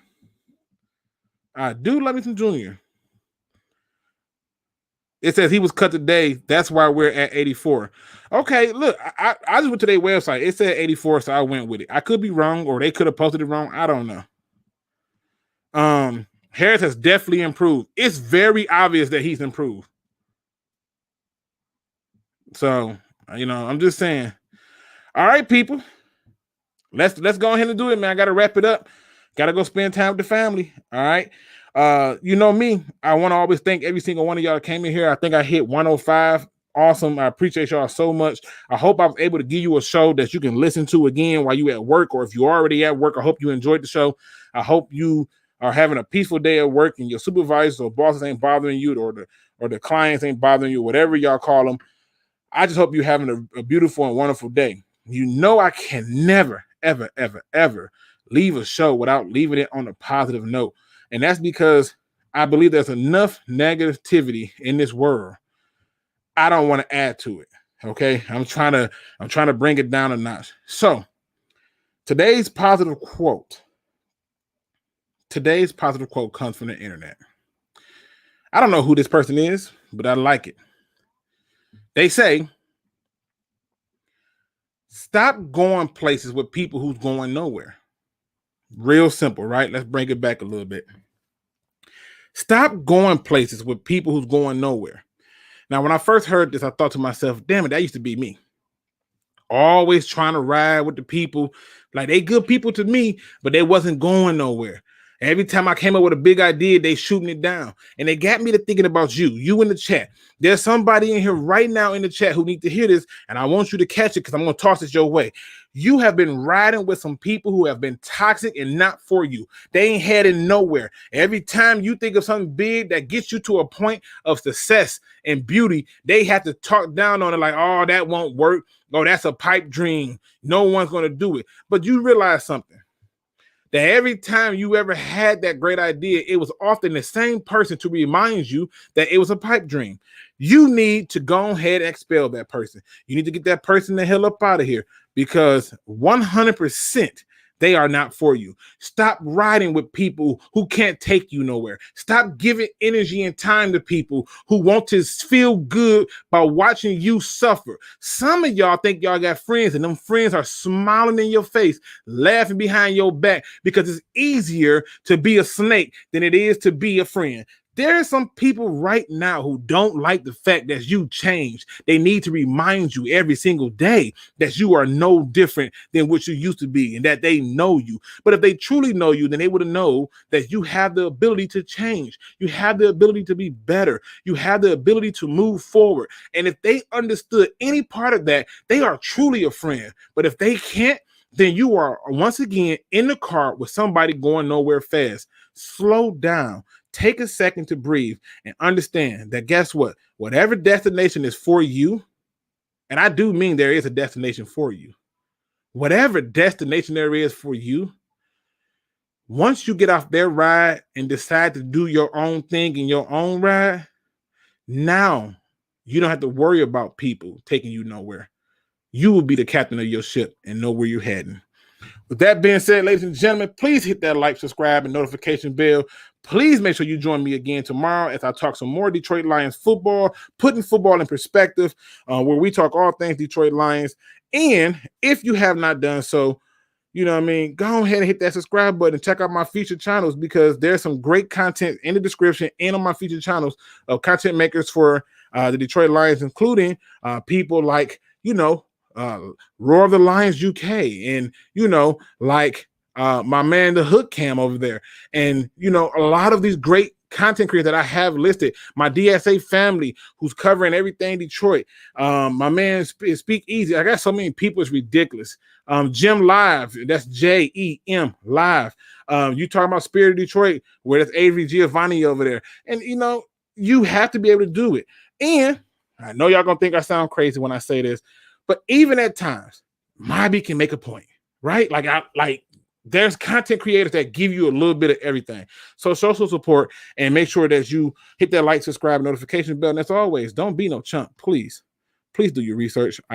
It says he was cut today. That's why we're at 84. Okay, look, I just went to their website. It said 84, so I went with it. I could be wrong, or they could have posted it wrong. I don't know. Harris has definitely improved. It's very obvious that he's improved. So, I'm just saying. All right, people. Let's go ahead and do it, man. I got to wrap it up. Got to go spend time with the family. All right. You know me. I want to always thank every single one of y'all that came in here. I think I hit 105. Awesome. I appreciate y'all so much. I hope I was able to give you a show that you can listen to again while you at work, or if you're already at work, I hope you enjoyed the show. I hope you are having a peaceful day at work and your supervisors or bosses ain't bothering you, or the clients ain't bothering you, whatever y'all call them. I just hope you're having a beautiful and wonderful day. I can never, ever, ever, ever leave a show without leaving it on a positive note. And that's because I believe there's enough negativity in this world. I don't want to add to it. Okay. I'm trying to bring it down a notch. So today's positive quote comes from the internet. I don't know who this person is, but I like it. They say, stop going places with people who's going nowhere. Real simple, right? Let's bring it back a little bit. Stop going places with people who's going nowhere. Now, when I first heard this, I thought to myself, damn it, that used to be me. Always trying to ride with the people. Like, they good people to me, but they wasn't going nowhere. Every time I came up with a big idea, they shooting it down. And it got me to thinking about you in the chat. There's somebody in here right now in the chat who need to hear this, and I want you to catch it because I'm going to toss it your way. You have been riding with some people who have been toxic and not for you. They ain't heading nowhere. Every time you think of something big that gets you to a point of success and beauty, they have to talk down on it like, oh, that won't work. Oh, that's a pipe dream. No one's going to do it. But you realize something. That every time you ever had that great idea, it was often the same person to remind you that it was a pipe dream. You need to go ahead and expel that person. You need to get that person the hell up out of here, because 100% they are not for you. Stop riding with people who can't take you nowhere. Stop giving energy and time to people who want to feel good by watching you suffer. Some of y'all think y'all got friends, and them friends are smiling in your face, laughing behind your back, because it's easier to be a snake than it is to be a friend. There are some people right now who don't like the fact that you changed. They need to remind you every single day that you are no different than what you used to be, and that they know you. But if they truly know you, then they would know that you have the ability to change. You have the ability to be better. You have the ability to move forward. And if they understood any part of that, they are truly a friend. But if they can't, then you are once again in the car with somebody going nowhere fast. Slow down. Take a second to breathe and understand that, guess what? Whatever destination is for you, and I do mean there is a destination for you. Whatever destination there is for you, once you get off their ride and decide to do your own thing in your own ride, now you don't have to worry about people taking you nowhere. You will be the captain of your ship and know where you're heading. With that being said, ladies and gentlemen, please hit that like, subscribe, and notification bell. Please make sure you join me again tomorrow as I talk some more Detroit Lions football, putting football in perspective, where we talk all things Detroit Lions. And if you have not done so, go ahead and hit that subscribe button and check out my featured channels, because there's some great content in the description and on my featured channels of content makers for the Detroit Lions, including people like, Roar of the Lions UK, and my man the Hook Cam over there, and a lot of these great content creators that I have listed. My DSA family, who's covering everything Detroit. My man SpeakEZ. I got so many people, it's ridiculous. JEMlive, that's JEM Live. You talking about Spirit of Detroit, where there's Avery Giovanni over there, and you have to be able to do it. And I know y'all gonna think I sound crazy when I say this, but even at times, Mobby can make a point, right? There's content creators that give you a little bit of everything. So social support, and make sure that you hit that like, subscribe, notification bell. And as always, don't be no chump. Please do your research.